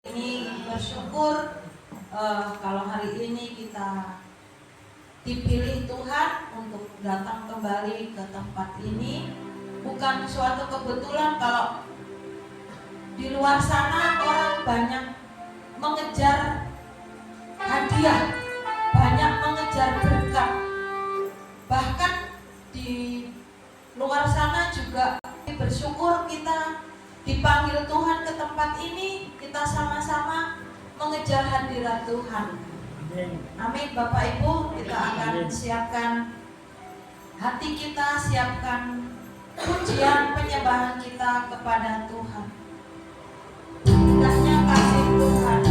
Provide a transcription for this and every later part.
Ini bersyukur kalau hari ini kita dipilih Tuhan untuk datang kembali ke tempat ini. Bukan suatu kebetulan kalau di luar sana orang banyak mengejar hadiah, banyak mengejar berkat. Bahkan di luar sana juga bersyukur kita dipanggil Tuhan ke tempat ini, kita sama-sama mengejar hadirat Tuhan. Amin. Bapak Ibu, kita akan siapkan hati kita, siapkan pujian penyembahan kita kepada Tuhan. Indahnya kasih Tuhan.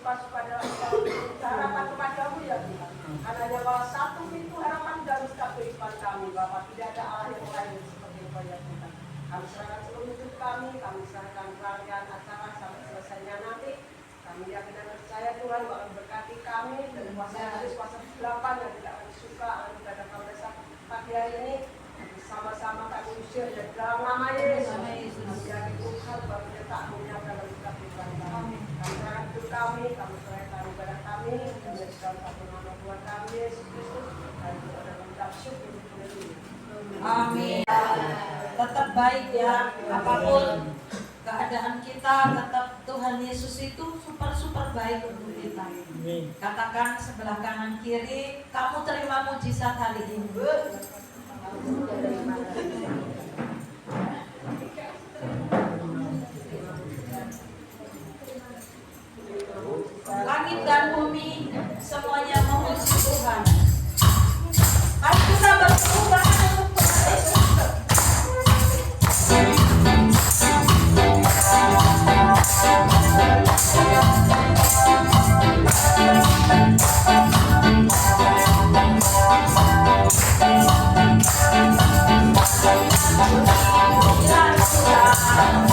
suka-suka dalam harapan kepadamu ya Tuhan. Karena hanya satu pintu harapan dan kehidupan kami, Bapak. Tidak ada Allah yang lain seperti Engkau ya Tuhan. Kami serahkan seluruh hidup kami serahkan rangkaian acara sampai selesainya nanti. Kami yakin dan percaya Tuhan akan berkati kami dan kuasa Yesus, kuasa kegelapan yang tidak akan suka akan kita pada saat pagi hari ini. Sama-sama kami usir dari dalam nama Yesus. Kami yakin Tuhan bahwa dia tak menyatakan dalam kehidupan kami. Kami serahkan hidup kami serahkan ibadah kami, dan dalam satu nama Tuhan kami Yesus Kristus. Dan kita dalam ucap syukur. Amin. Tetap baik ya, apapun keadaan kita, tetap Tuhan Yesus itu super baik untuk kita. Katakan sebelah kanan kiri, kamu terima mujizat hari ini. Langit dan bumi semuanya memuji Tuhan. Mari kita berubah untuk Tuhan Yesus. Ya,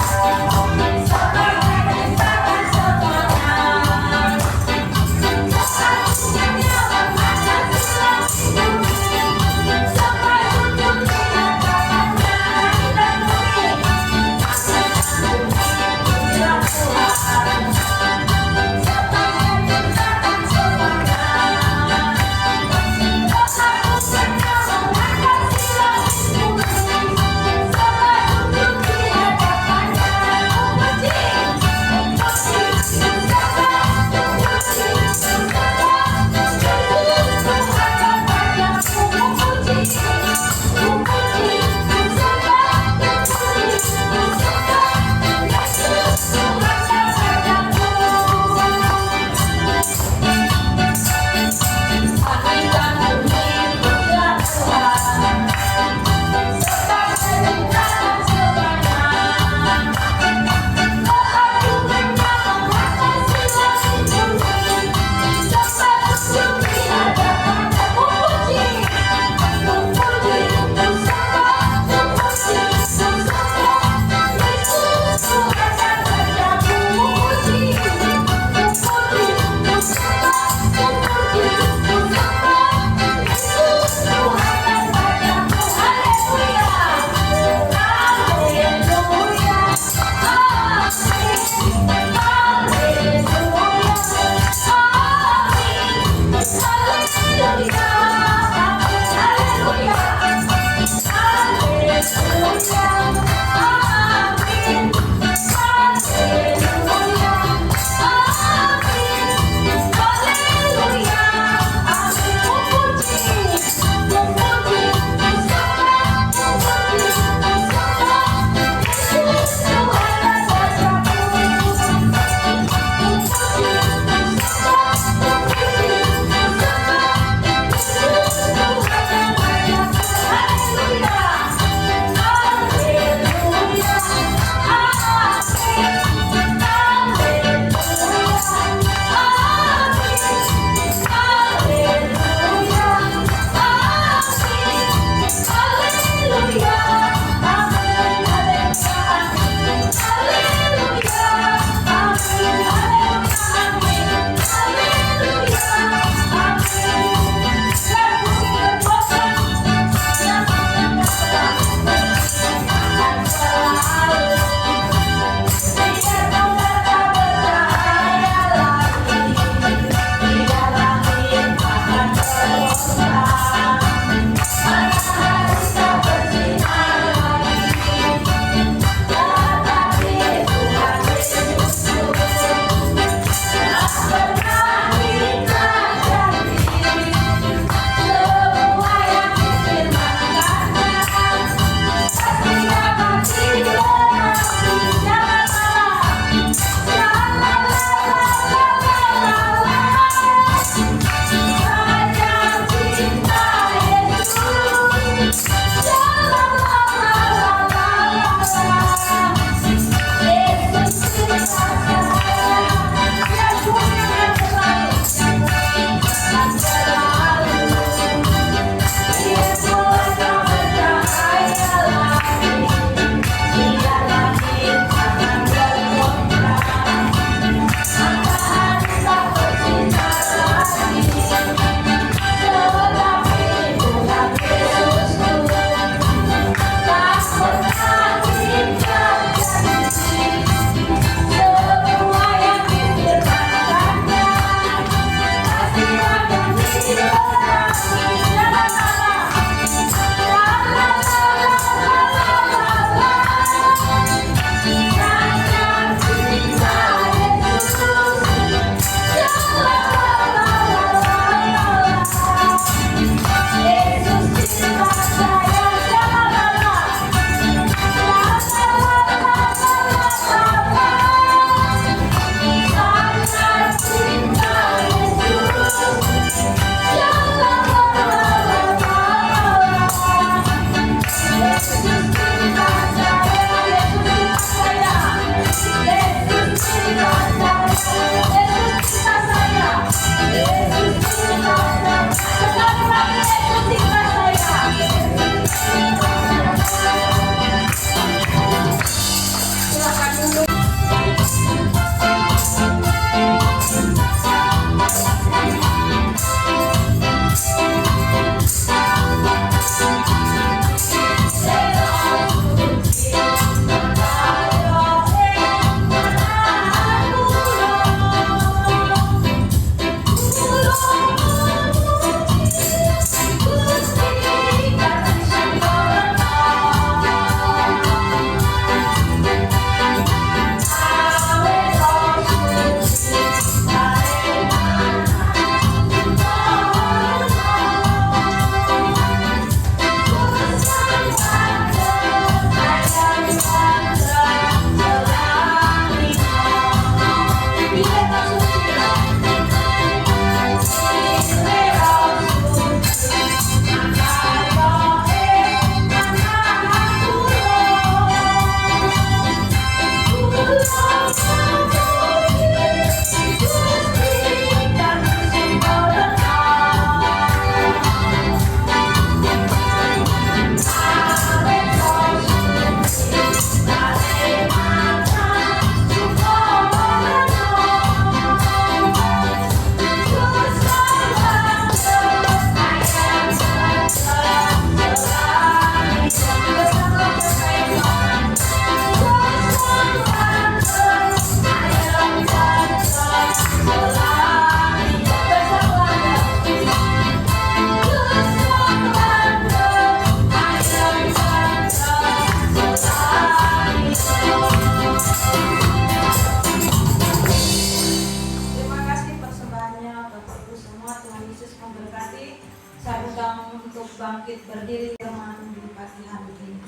sedang untuk bangkit berdiri firman di pagi hari ini.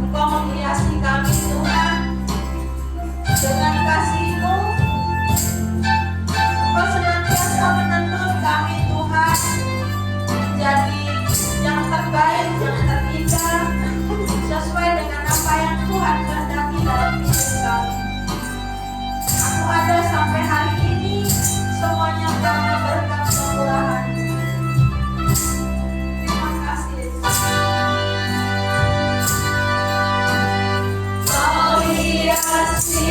Engkau menghiasi kami Tuhan dengan kasih-Mu. Engkau senantiasa menuntun kami Tuhan menjadi yang terbaik, yang terindah, sesuai dengan apa yang Tuhan kehendaki dalam hidup kami. Aku ada sampai hari ini semuanya karena berkat kemurahan. Terima kasih Yesus. Kau hiasi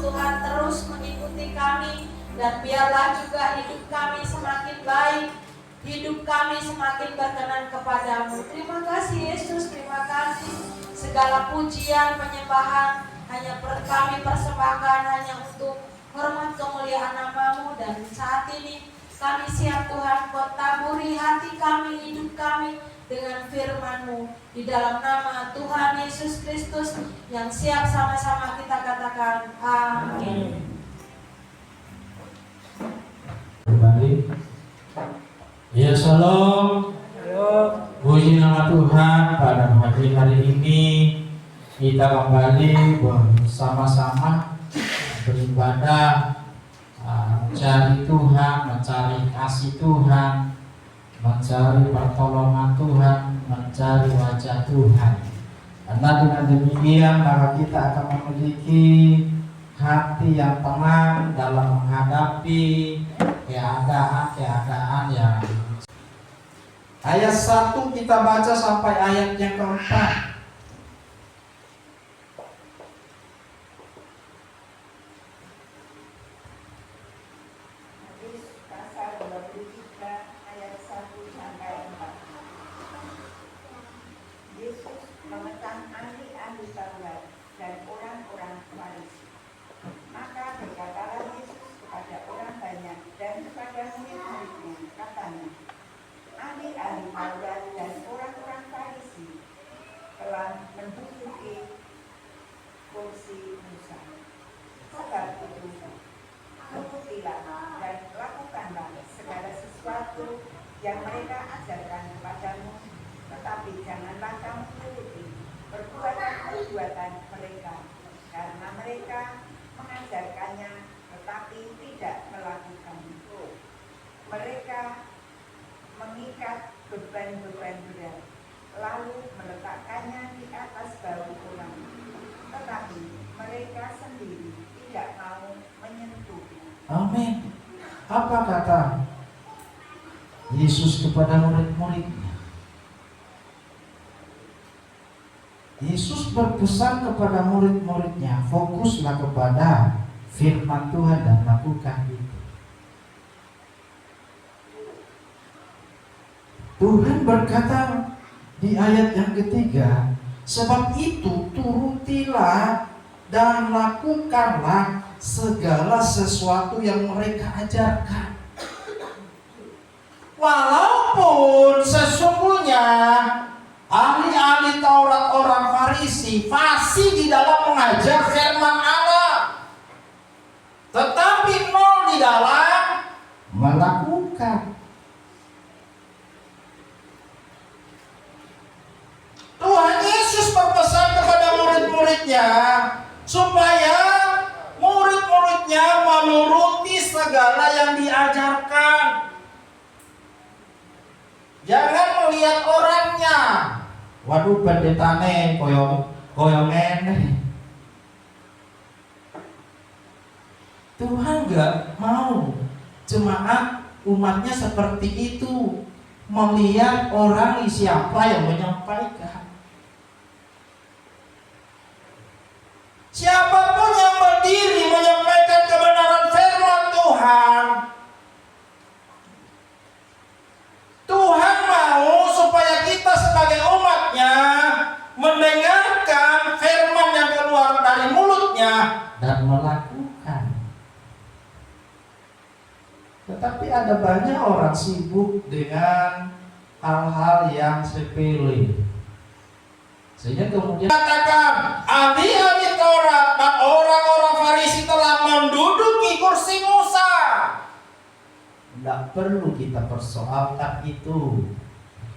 Tuhan terus mengikuti kami, dan biarlah juga hidup kami semakin baik, hidup kami semakin berkenan kepadamu. Terima kasih Yesus, terima kasih. Segala pujian, penyembahan kami persembahkan hanya untuk hormat kemuliaan nama-Mu. Dan saat ini kami siap Tuhan, Kau taburi hati kami, hidup kami dengan firman-Mu. Di dalam nama Tuhan Yesus Kristus yang siap sama-sama kita katakan amin. Kembali. Ya, shalom. Puji nama Tuhan, pada pagi hari ini kita kembali bersama-sama beribadah, mencari Tuhan, mencari kasih Tuhan, mencari pertolongan Tuhan, mencari wajah Tuhan. Karena dengan demikian maka kita akan memiliki hati yang tenang dalam menghadapi keadaan-keadaan yang. Ayat 1 kita baca sampai ayat yang keempat. Pasal 23 ayat 1 sampai 4. Yesus memegang ahli-ahli Taurat dan orang-orang Farisi. Maka berkatalah Yesus kepada orang banyak dan kepada murid-muridnya, katanya, ahli-ahli Taurat dan orang-orang Farisi telah menduduki kursi Musa. Sebab itu, ikutilah dan lakukanlah segala sesuatu yang mereka ajarkan kepadamu, tetapi janganlah kamu turuti perbuatan-perbuatan mereka, karena mereka mengajarkannya tetapi tidak melakukan. Mereka mengikat beban-beban berat, lalu meletakkannya di atas bahu orang, tetapi mereka sendiri tidak mau menyentuhnya. Amin. Apa kata Yesus kepada murid-muridnya? Yesus berpesan kepada murid-muridnya, fokuslah kepada firman Tuhan dan lakukan itu. Tuhan berkata di ayat yang ketiga, sebab itu turutilah dan lakukanlah segala sesuatu yang mereka ajarkan. Walaupun sesungguhnya ahli-ahli Taurat orang Farisi fasih di dalam mengajar firman Allah, tetapi nol di dalam melakukan. Tuhan Yesus berpesan kepada murid-muridnya supaya murid-muridnya menuruti segala yang diajarkan. Jangan melihat orangnya. Waduh, pendetane koyongen. Tuhan gak mau jemaat umatnya seperti itu, melihat orang siapa yang menyampaikan. Siapapun yang berdiri menyampaikan kebenaran firman Tuhan, Tuhan mau supaya kita sebagai umatnya mendengarkan firman yang keluar dari mulutnya dan melakukan. Tetapi ada banyak orang sibuk dengan hal-hal yang sepele, sehingga kemudian katakan ahli-ahli Taurat dan orang-orang Farisi telah menduduki kursi Musa. Tidak perlu kita persoalkan itu.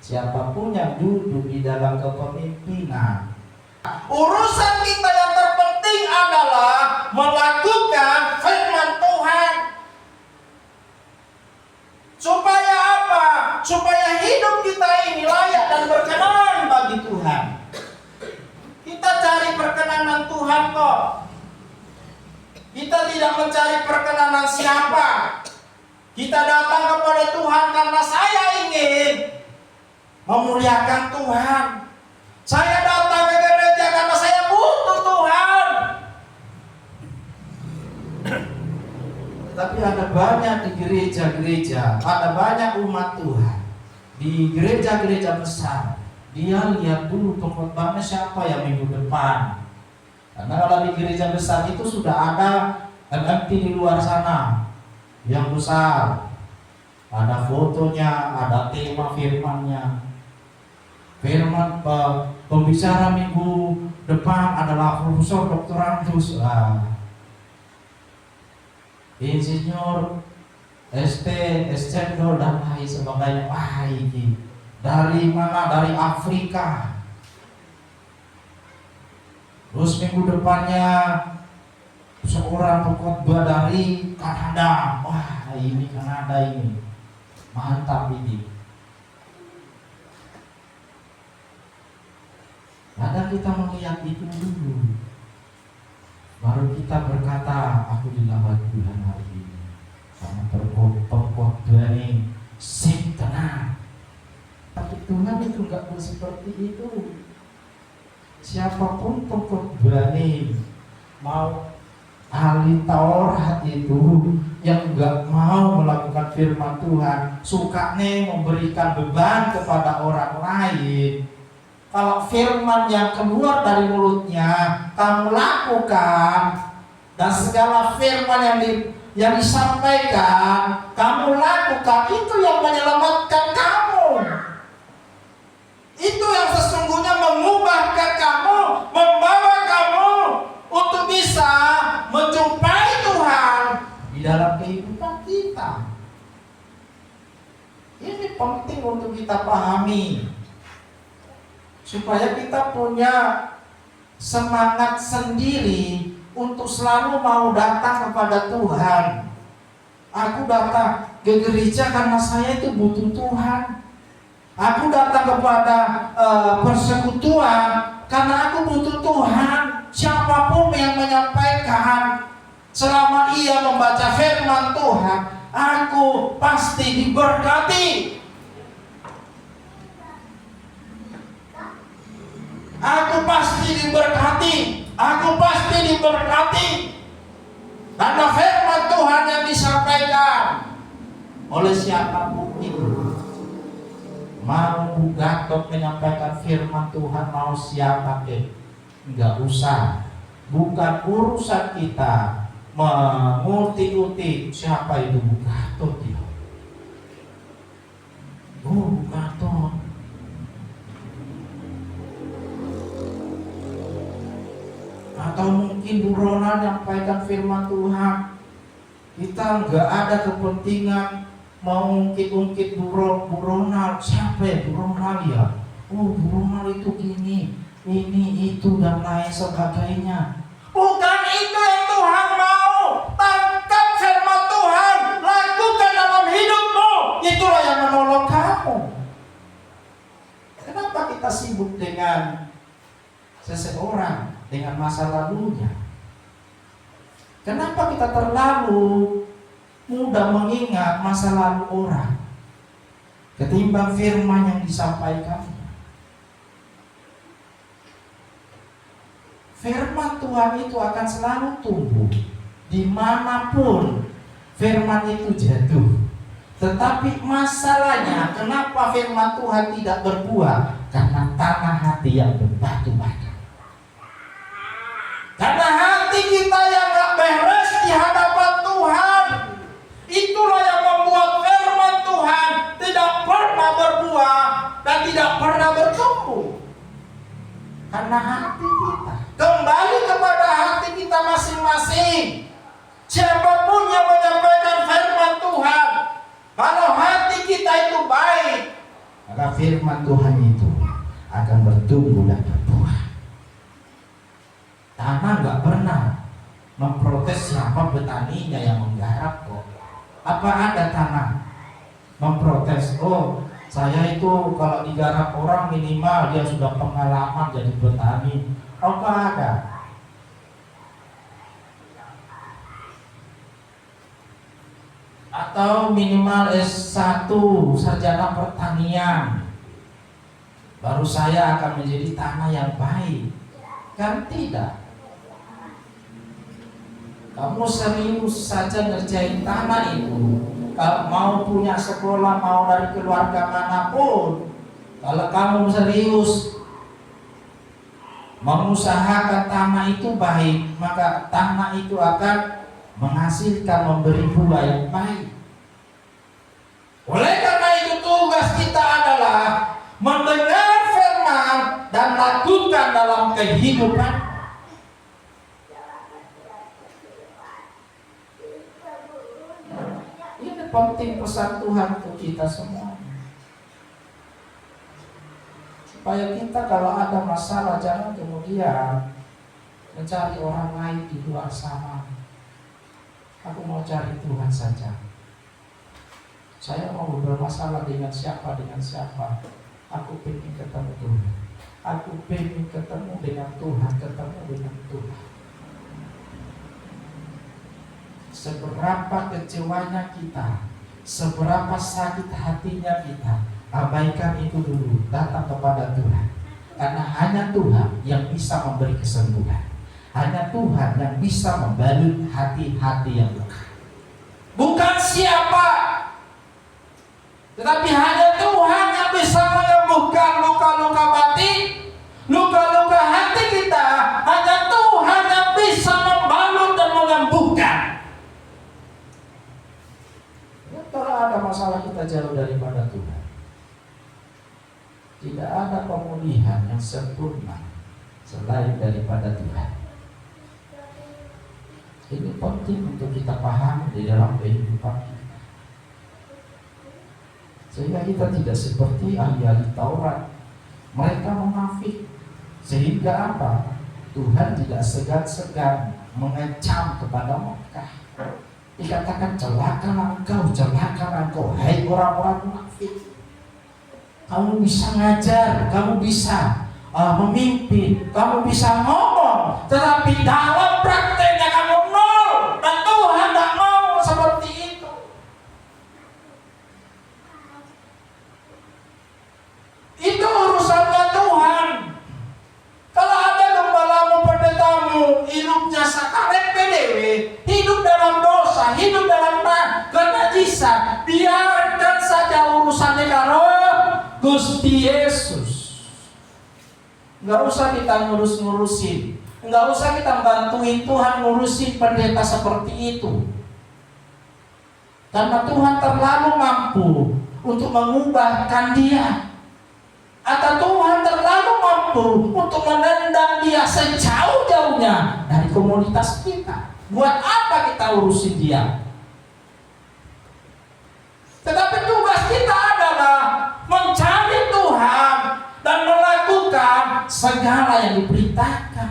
Siapapun yang duduk di dalam kepemimpinan, urusan kita yang terpenting adalah melakukan firman Tuhan. Supaya apa? Supaya hidup kita ini layak dan berkenan bagi Tuhan. Kita cari perkenanan Tuhan kok. Kita tidak mencari perkenanan siapa. Kita datang kepada Tuhan karena saya ingin memuliakan Tuhan. Saya datang ke gereja karena saya butuh Tuhan. Tapi ada banyak di gereja-gereja, ada banyak umat Tuhan di gereja-gereja besar. Dia lihat dulu pengkhotbahnya siapa yang minggu depan. Karena kalau di gereja besar itu sudah ada MMT di luar sana yang besar, ada fotonya, ada tema firmannya. Firman pembicara minggu depan adalah Profesor Dr. Antus, Insinyur ST, Escendol dan lain sebagainya. Wah, ini dari mana? Dari Afrika. Terus minggu depannya seorang pengkhotbah dari Kanada. Wah, ini Kanada ini mantap ini. Kadang kita melihat itu dulu, baru kita berkata, aku dilawat Tuhan hari ini. Karena pengkhotbah ini sing tenang. Tapi Tuhan itu enggak seperti itu. Siapapun pengkhotbah ini, mau ahli Taurat itu yang enggak mau melakukan firman Tuhan, sukanya memberikan beban kepada orang lain. Kalau firman yang keluar dari mulutnya kamu lakukan, dan segala firman yang disampaikan kamu lakukan, itu yang menyelamatkan kamu. Itu yang sesungguhnya mengubahkan kamu, membawa kamu untuk bisa menjumpai Tuhan di dalam kehidupan kita. Ini penting untuk kita pahami, supaya kita punya semangat sendiri untuk selalu mau datang kepada Tuhan. Aku datang ke gereja karena saya itu butuh Tuhan. Aku datang kepada persekutuan karena aku butuh Tuhan. Siapapun yang menyampaikan, selama ia membaca firman Tuhan, aku pasti diberkati. Aku pasti diberkati. Aku pasti diberkati. Karena firman Tuhan yang disampaikan oleh siapapun itu. Mau Gatot menyampaikan firman Tuhan, mau siapa ke, enggak usah. Bukan urusan kita mengutik-utik siapa itu Gatot ya. Oh, Gatot. Atau mungkin Bu Ronald menyampaikan firman Tuhan, kita nggak ada kepentingan mau ungkit-ungkit Bu Ronald. Siapa ya Bu Ronald ya? Oh, Bu Ronald itu gini, ini, itu, dan lain sebagainya. Bukan itu yang Tuhan mau. Tangkap firman Tuhan, lakukan dalam hidupmu. Itulah yang menolong kamu. Kenapa kita sibuk dengan seseorang, dengan masa lalunya? Kenapa kita terlalu mudah mengingat masa lalu orang ketimbang firman yang disampaikan? Firman Tuhan itu akan selalu tumbuh dimanapun firman itu jatuh. Tetapi masalahnya, kenapa firman Tuhan tidak berbuah? Karena tanah hati yang berbatu-batu. Karena hati kita yang gak beres di hadapan Tuhan. Itulah yang membuat firman Tuhan tidak pernah berbuah dan tidak pernah bertumbuh. Karena hati kita. Kembali kepada hati kita masing-masing. Siapapun yang menyampaikan firman Tuhan, kalau hati kita itu baik, maka firman Tuhan itu akan bertumbuh dan berbuah. Tanah nggak pernah memprotes siapa petaninya yang menggarap kok. Apa ada tanah memprotes? Oh, saya itu kalau digarap orang minimal dia sudah pengalaman jadi petani. Apa ada? Atau minimal S1 sarjana pertanian, baru saya akan menjadi tanah yang baik. Kan tidak. Kamu serius saja ngerjain tanah itu, mau punya sekolah, mau dari keluarga manapun, kalau kamu serius mengusahakan tanah itu baik, maka tanah itu akan menghasilkan, memberi buah yang baik. Oleh karena itu tugas kita adalah mendengar firman dan lakukan dalam kehidupan. Ini penting pesan Tuhan untuk kita semua, supaya kita kalau ada masalah jangan kemudian mencari orang lain di luar sana. Aku mau cari Tuhan saja. Saya mau bermasalah dengan siapa, aku pengen ketemu Tuhan. Aku pengen ketemu dengan Tuhan, Seberapa kecewanya kita, seberapa sakit hatinya kita, abaikan itu dulu, datang kepada Tuhan. Karena hanya Tuhan yang bisa memberi kesembuhan. Hanya Tuhan yang bisa membalut hati-hati yang luka. Bukan siapa, tetapi hanya Tuhan yang bisa menyembuhkan luka-luka batin, luka-luka hati kita. Hanya Tuhan yang bisa membalut dan menyembuhkan. Kalau ada masalah kita jauh daripada Tuhan, tidak ada pemulihan yang sempurna selain daripada Tuhan. Ini penting untuk kita pahami di dalam kehidupan kita, sehingga kita tidak seperti ahli-ahli Taurat. Mereka munafik, sehingga apa? Tuhan tidak segan-segan mengecam kepada mereka. Dikatakan celakalah engkau, hai orang-orang munafik. Kamu bisa ngajar, kamu bisa memimpin, kamu bisa ngomong, tetapi dalam prakteknya kamu nol. Dan Tuhan tidak mau seperti itu. Itu urusannya Tuhan. Kalau ada gembalamu, pendetamu, hidupnya sakarek PDW, hidup dalam dosa, hidup dalam kenajisa, biarkan saja urusannya karo Gusti Yesus. Nggak usah kita ngurus-ngurusin, nggak usah kita bantuin Tuhan ngurusin pendeta seperti itu. Karena Tuhan terlalu mampu untuk mengubahkan dia. Atau Tuhan terlalu mampu untuk menendang dia sejauh-jauhnya dari komunitas kita. Buat apa kita urusin dia? Tetapi tugas kita adalah mencari Tuhan dan melakukan segala yang diperintahkan.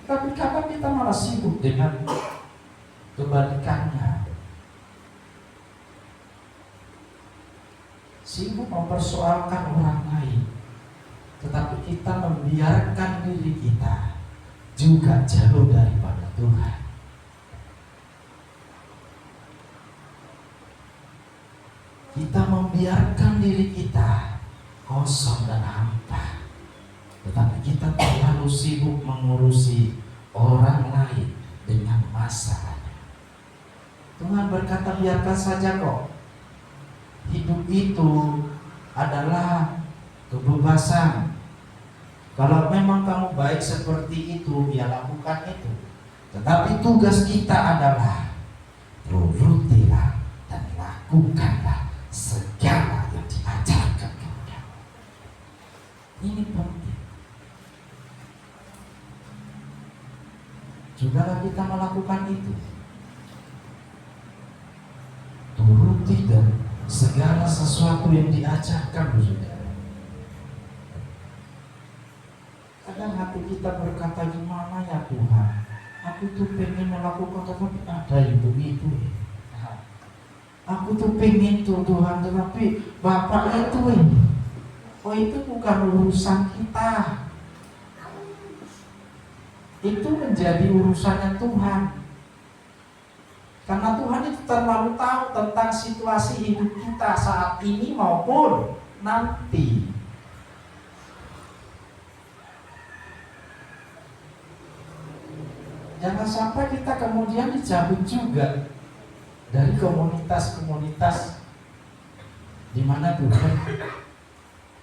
Tapi kadang kita malah sibuk dengan kebalikannya. Sibuk mempersoalkan orang lain, tetapi kita membiarkan diri kita juga jauh daripada Tuhan. Kita membiarkan diri kita kosong dan hampa, tetapi kita terlalu sibuk mengurusi orang lain dengan masalahnya. Tuhan berkata, biarkan saja kok. Hidup itu adalah kebebasan. Kalau memang kamu baik seperti itu, ya lakukan itu. Tetapi tugas kita adalah turutilah dan lakukanlah segala yang diajarkan kepadamu. Ini penting. Juga kita melakukan itu. Turuti dan segala sesuatu yang diajarkan, saudara. Kadang hati kita berkata, gimana ya Tuhan, aku tuh pengen melakukan, tetapi ada yang begitu. Aku tuh pengen tuh Tuhan, tetapi Bapak itu, oh itu bukan urusan kita. Itu menjadi urusannya Tuhan. Karena Tuhan itu terlalu tahu tentang situasi hidup kita saat ini maupun nanti. Jangan sampai kita kemudian dicabut juga dari komunitas-komunitas di mana Tuhan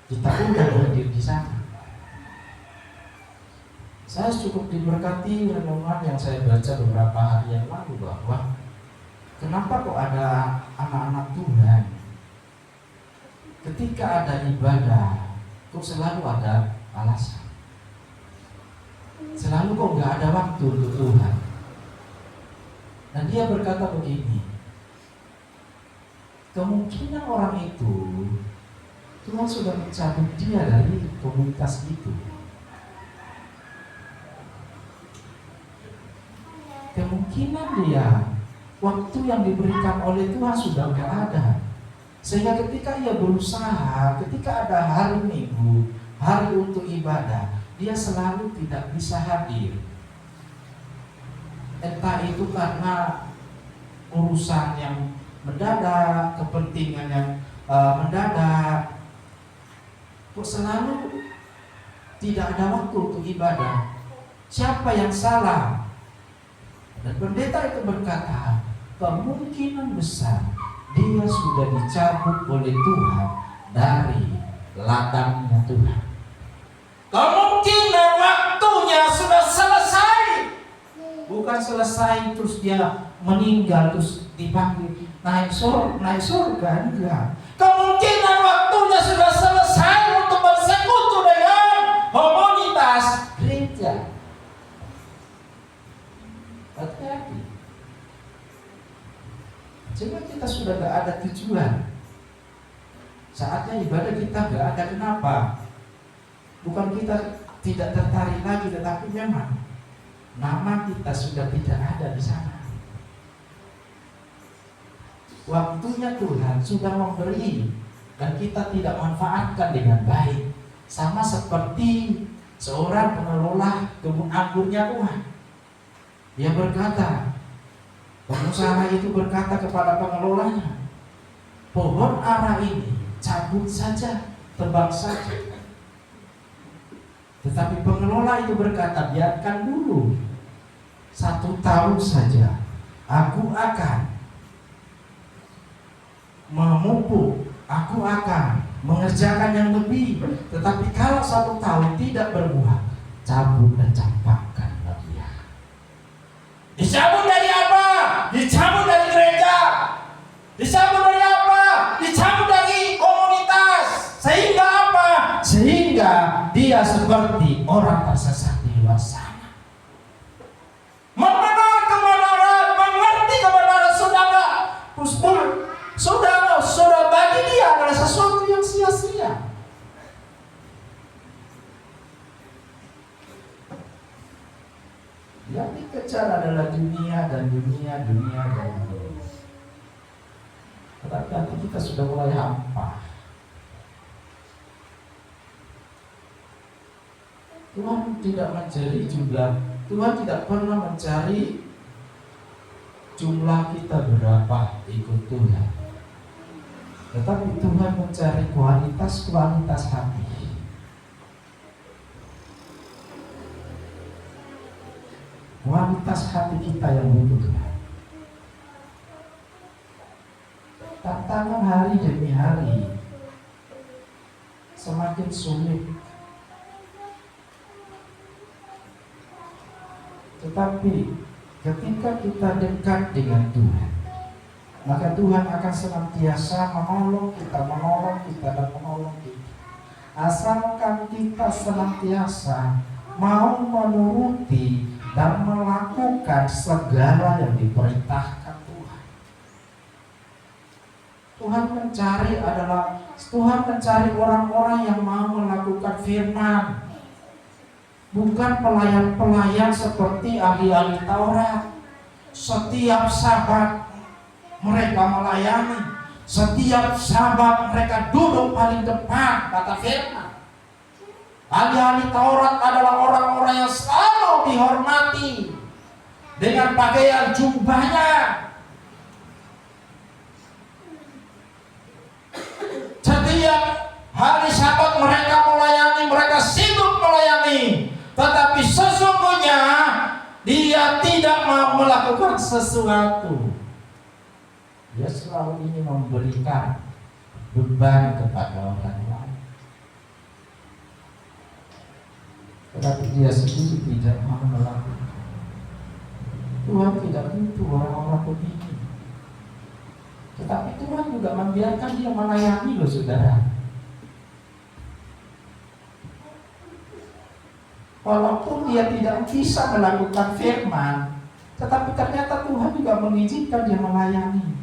kita undang hadir di sana. Saya cukup diberkati renungan yang saya baca beberapa hari yang lalu bahwa kenapa kok ada anak-anak Tuhan ketika ada ibadah kok selalu ada alasan, selalu kok nggak ada waktu untuk Tuhan. Dan dia berkata begini, kemungkinan orang itu Tuhan sudah mencabut dia dari komunitas itu. Kemungkinan dia waktu yang diberikan oleh Tuhan sudah nggak ada, sehingga ketika ia berusaha, ketika ada hari Minggu, hari untuk ibadah, dia selalu tidak bisa hadir. Entah itu karena urusan yang mendadak, kepentingan yang mendadak, kok selalu tidak ada waktu untuk ibadah. Siapa yang salah? Dan pendeta itu berkata, kemungkinan besar dia sudah dicabut oleh Tuhan dari ladangnya Tuhan. Kemungkinan waktunya sudah selesai. Bukan selesai terus dia meninggal terus dipanggil naik surga, enggak. Kemungkinan waktunya sudah selesai untuk bersekutu dengan komunitas gereja. Hati-hati. Jika kita sudah gak ada tujuan, saatnya ibadah kita gak ada. Kenapa? Bukan kita tidak tertarik lagi, tetapi memang nama kita sudah tidak ada di sana. Waktunya Tuhan sudah memberi dan kita tidak manfaatkan dengan baik. Sama seperti seorang pengelola kebun anggurnya Tuhan. Dia berkata, pengusaha itu berkata kepada pengelolanya, pohon ara ini cabut saja, tebang saja. Tetapi pengelola itu berkata, biarkan dulu 1 tahun saja, aku akan memupuk, aku akan mengerjakan yang lebih. Tetapi kalau 1 tahun tidak berbuah, cabut dan campakkan dia. Dicabut dari apa? Dicabut dari gereja. Dicabut dari apa? Dicabut dari komunitas. Sehingga apa? Sehingga dia seperti orang tersesat di luar sana. Mengenal kebenaran, mengerti kebenaran sudah enggak? Sudah bagi dia adalah sesuatu yang sia-sia. Yang dikejar adalah dunia dan dunia. Tetapi hati kita sudah mulai hampa. Tuhan tidak mencari jumlah, Tuhan tidak pernah mencari jumlah kita berapa ikut Tuhan. Tetapi Tuhan mencari kualitas hati. Kualitas hati kita yang butuh Tuhan. Tantangan hari demi hari semakin sulit. Tetapi ketika kita dekat dengan Tuhan, maka Tuhan akan senantiasa menolong kita. Asalkan kita senantiasa mau menuruti dan melakukan segala yang diperintahkan Tuhan. Tuhan mencari orang-orang yang mau melakukan firman. Bukan pelayan-pelayan seperti ahli-ahli Taurat. Setiap Sabat mereka melayani. Setiap Sabat mereka duduk paling depan, kata firman. Ahli-ahli Taurat adalah orang-orang yang selalu dihormati dengan pakaian jubahnya. Setiap hari Sabat mereka melayani, mereka sibuk melayani. Tetapi sesungguhnya dia tidak mau melakukan sesuatu, dia selalu ingin memberikan beban kepada orang lain. Tetapi dia sendiri tidak mau melakukan. Tuhan tidak butuh orang-orang begini. Tetapi Tuhan juga membiarkan dia melayani loh saudara. Walaupun dia tidak bisa melakukan firman, tetapi ternyata Tuhan juga mengizinkan dia melayani.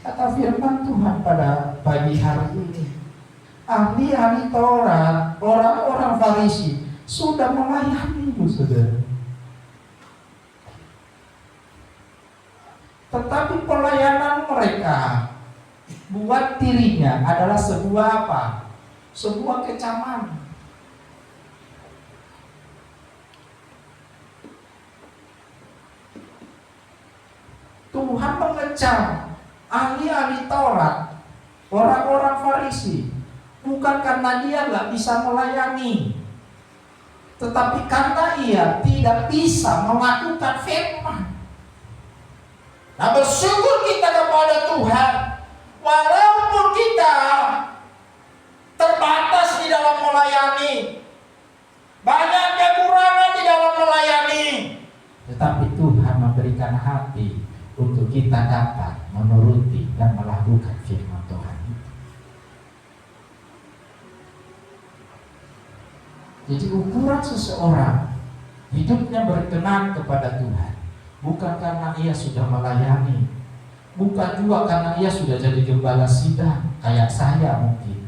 Kata firman Tuhan pada pagi hari ini, ahli-ahli Taurat, orang-orang Farisi sudah melayani loh saudara. Tetapi pelayanan mereka buat dirinya adalah sebuah apa? Sebuah kecaman. Tuhan mengecam ahli-ahli Taurat, orang-orang Farisi, bukan karena dia nggak bisa melayani, tetapi karena ia tidak bisa melakukan firman. Nah, bersyukur kita kepada Tuhan, walaupun kita terbatas di dalam melayani, banyak kekurangan di dalam melayani, tetapi Tuhan memberikan hati untuk kita dapat menuruti dan melakukan firman Tuhan. Jadi ukuran seseorang hidupnya berkenan kepada Tuhan bukan karena ia sudah melayani, bukan juga karena ia sudah jadi gembala sidang kayak saya mungkin.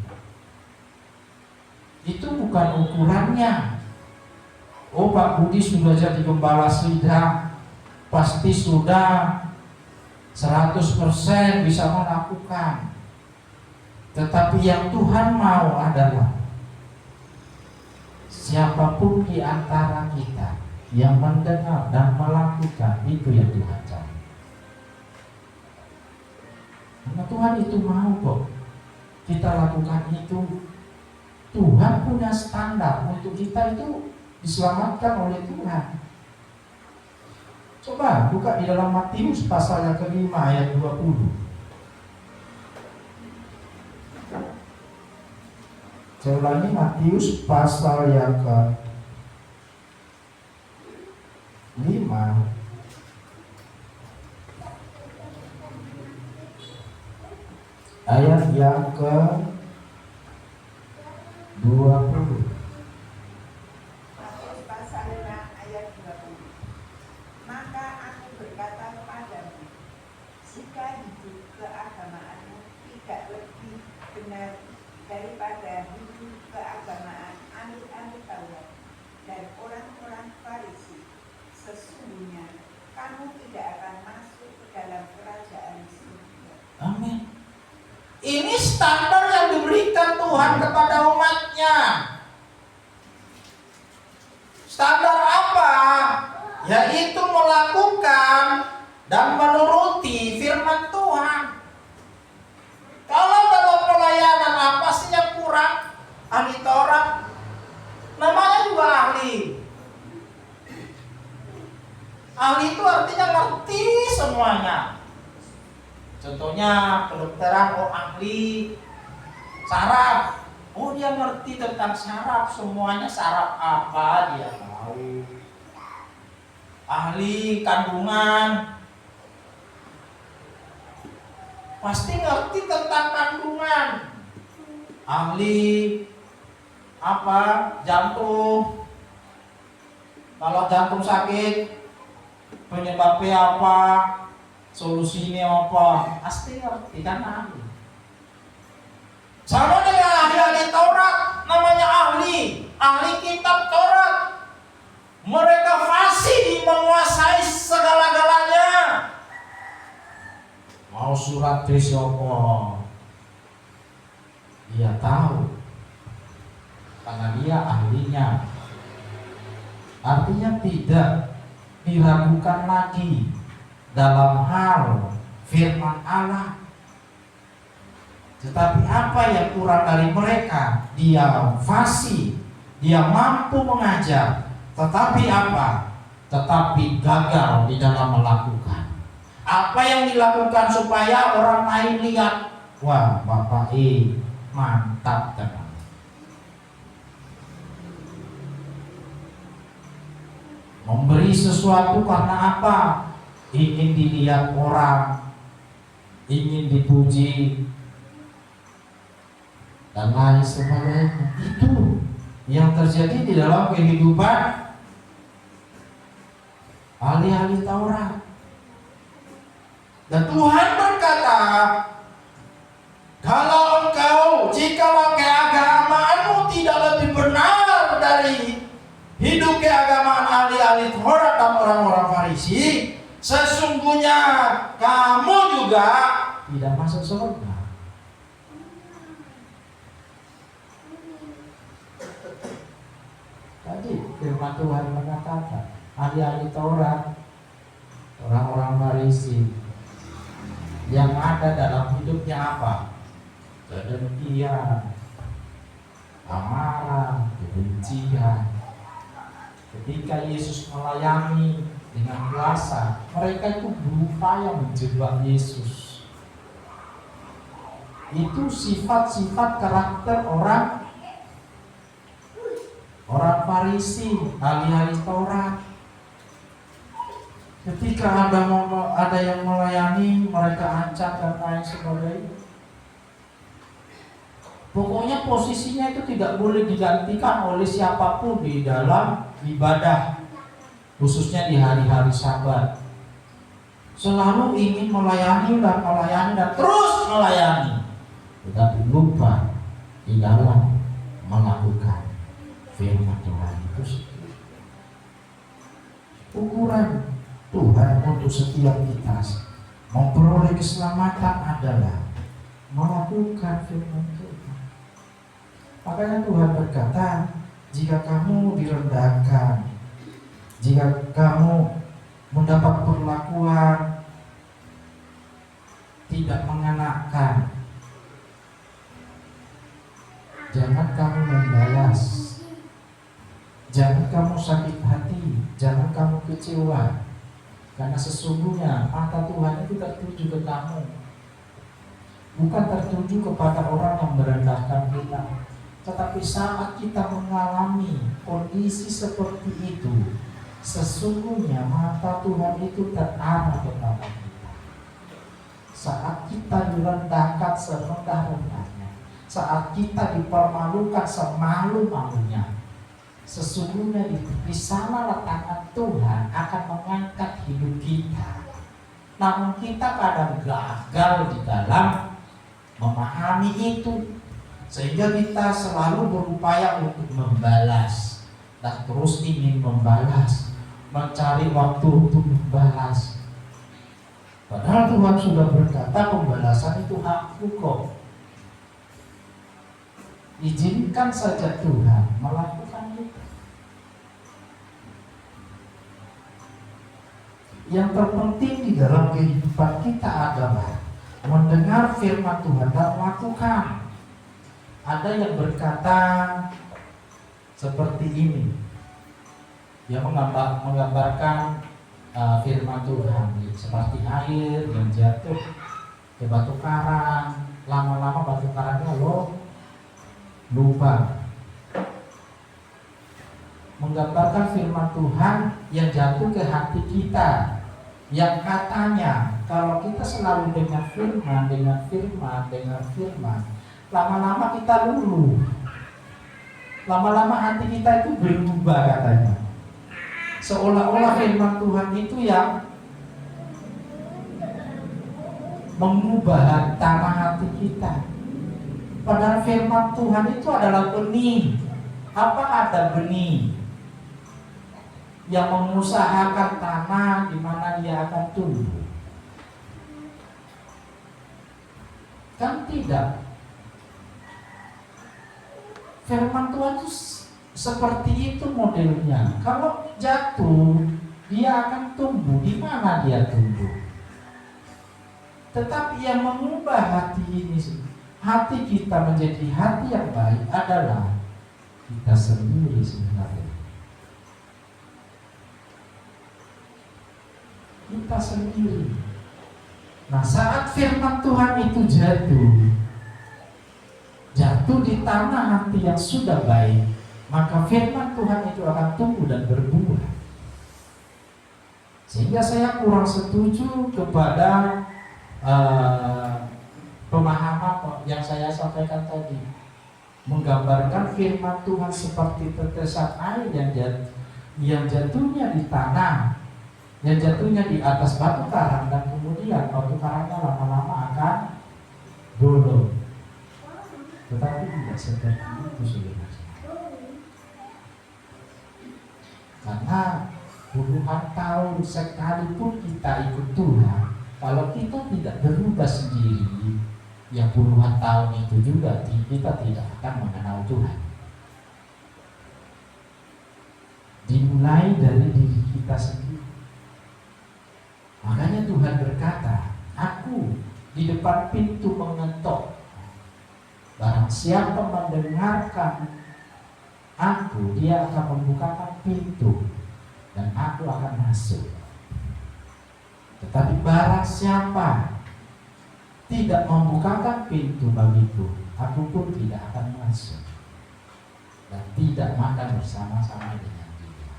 Itu bukan ukurannya. Oh, Pak Budi sudah jadi gembala sidang, pasti sudah 100% bisa melakukan. Tetapi yang Tuhan mau adalah siapapun di antara kita yang mendengar dan melakukan, itu yang Tuhan cari. Karena Tuhan itu mau kok kita lakukan itu. Tuhan punya standar untuk kita itu diselamatkan oleh Tuhan. Coba buka di dalam Matius pasal yang ke-5 ayat 20. Saya ulangi, Matius pasal yang ke-5 ayat yang ke-20. Jika hidup keagamaanmu tidak lebih benar daripada hidup keagamaan ahli-ahli Taurat dan orang-orang Farisi, sesungguhnya kamu tidak akan masuk ke dalam kerajaan surga. Amin. Ini standar yang diberikan Tuhan kepada umatnya. Standar apa? Yaitu melakukan dan menuruti firman Tuhan. Kalau dalam pelayanan apa sih yang kurang? Ahli Taurat, namanya juga ahli. Ahli itu artinya ngerti semuanya. Contohnya kedokteran, oh ahli saraf, oh dia ngerti tentang saraf, semuanya saraf apa dia tahu. Ahli kandungan, pasti ngerti tentang kandungan. Ahli apa? Jantung. Kalau jantung sakit, penyebabnya apa? Solusinya apa? Pasti ngerti kan ahli. Sama dengan ahli-ahli Taurat, namanya ahli kitab Taurat. Mereka fasih menguasai segala-galanya. Mau surat Trisyopo, dia tahu karena dia ahlinya. Artinya tidak diragukan lagi dalam hal firman Allah. Tetapi apa yang kurang dari mereka? Dia fasih, dia mampu mengajar, tetapi apa? tetapi gagal di dalam melakukan. Apa yang dilakukan supaya orang lain lihat, wah Bapak mantap teman. Memberi sesuatu karena apa? Ingin dilihat orang, ingin dipuji, dan lain sebagainya. Itu yang terjadi di dalam kehidupan ahli-ahli Taurat. Dan Tuhan berkata, kalau jikalau keagamaanmu tidak lebih benar dari hidup keagamaan ahli-ahli Taurat dan orang-orang Farisi, sesungguhnya kamu juga tidak masuk surga. Tadi firman Tuhan mengatakan, ahli-ahli Taurat, orang-orang Farisi, yang ada dalam hidupnya apa? Kedengkian, amarah, kebencian. Ketika Yesus melayani dengan kuasa, mereka itu berupaya menjebak Yesus. Itu sifat-sifat karakter orang Farisi, ahli-ahli Taurat. Ketika ada yang melayani, mereka ancam dan lain sebagainya. Pokoknya posisinya itu tidak boleh digantikan oleh siapapun di dalam ibadah, khususnya di hari-hari Sabat. Selalu ingin melayani dan terus melayani, tetapi lupa di dalam melakukan firman Tuhan itu sendiri. Ukuran Tuhan untuk setiap kita memperoleh keselamatan adalah melakukan firman Tuhan. Makanya Tuhan berkata, jika kamu direndahkan, jika kamu mendapat perlakuan tidak mengenakan, jangan kamu membalas, jangan kamu sakit hati, jangan kamu kecewa. Karena sesungguhnya mata Tuhan itu tertuju ke kamu, bukan tertuju kepada orang yang merendahkan kita. Tetapi saat kita mengalami kondisi seperti itu, sesungguhnya mata Tuhan itu terarah kepada kita. Saat kita direndahkan serendah-rendahnya, saat kita dipermalukan semalu-malunya, sesungguhnya di sana letakkan Tuhan akan mengangkat hidup kita. Namun kita kadang gagal di dalam memahami itu, sehingga kita selalu berupaya untuk membalas dan terus ingin membalas, mencari waktu untuk membalas. Padahal Tuhan sudah berkata pembalasan itu hakku kok. Izinkan saja Tuhan melakukan itu. Yang terpenting di dalam kehidupan kita adalah mendengar firman Tuhan dan melakukan. Ada yang berkata seperti ini, dia menggambarkan firman Tuhan seperti air yang jatuh ke batu karang. Lama-lama batu karangnya lupa. Menggambarkan firman Tuhan yang jatuh ke hati kita, yang katanya kalau kita selalu dengan firman, lama-lama kita luluh, lama-lama hati kita itu berubah katanya. Seolah-olah firman Tuhan itu yang mengubah tanah hati kita. Padahal firman Tuhan itu adalah benih. Apa ada benih yang mengusahakan tanah di mana dia akan tumbuh? Kan tidak. Firman Tuhan itu seperti itu modelnya. Kalau jatuh, dia akan tumbuh. Di mana dia tumbuh? Tetapi yang mengubah hati ini, hati kita menjadi hati yang baik adalah kita sendiri sebenarnya. kita sendiri. Nah, saat firman Tuhan itu jatuh di tanah hati yang sudah baik, maka firman Tuhan itu akan tumbuh dan berbuah. Sehingga saya kurang setuju kepada pemahaman yang saya sampaikan tadi, menggambarkan firman Tuhan seperti tetesan air yang jatuhnya di tanah, yang jatuhnya di atas batu karang, dan kemudian batu karangnya lama-lama akan bolong. Tetapi tidak seperti itu sebenarnya. Karena puluhan tahun sekalipun kita ikut Tuhan, kalau kita tidak berubah sendiri, ya puluhan tahun itu juga kita tidak akan mengenal Tuhan. Dimulai dari diri kita sendiri. Makanya Tuhan berkata, aku di depan pintu mengetok. Barang siapa mendengarkan aku, dia akan membukakan pintu dan aku akan masuk. Tetapi barang siapa tidak membukakan pintu bagiku, aku pun tidak akan masuk dan tidak makan bersama-sama dengan dia.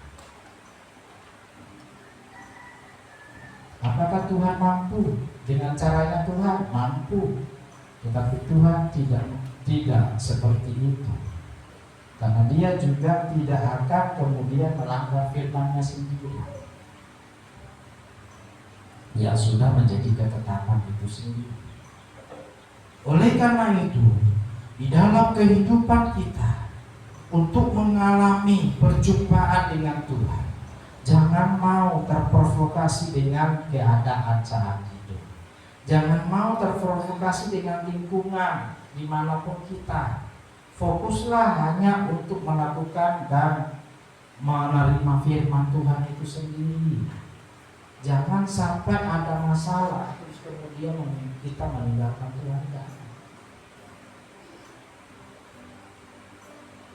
Apakah Tuhan mampu? Dengan caranya Tuhan mampu. Tetapi Tuhan tidak seperti itu. Karena dia juga tidak akan kemudian melanggar firman-Nya sendiri. Dia sudah menjadi ketetapan itu sendiri. Oleh karena itu, di dalam kehidupan kita, untuk mengalami perjumpaan dengan Tuhan, jangan mau terprovokasi dengan keadaan saat itu. Jangan mau terprovokasi dengan lingkungan dimanapun kita. Fokuslah hanya untuk melakukan dan menerima firman Tuhan itu sendiri. Jangan sampai ada masalah terus kemudian kita meninggalkan Tuhan.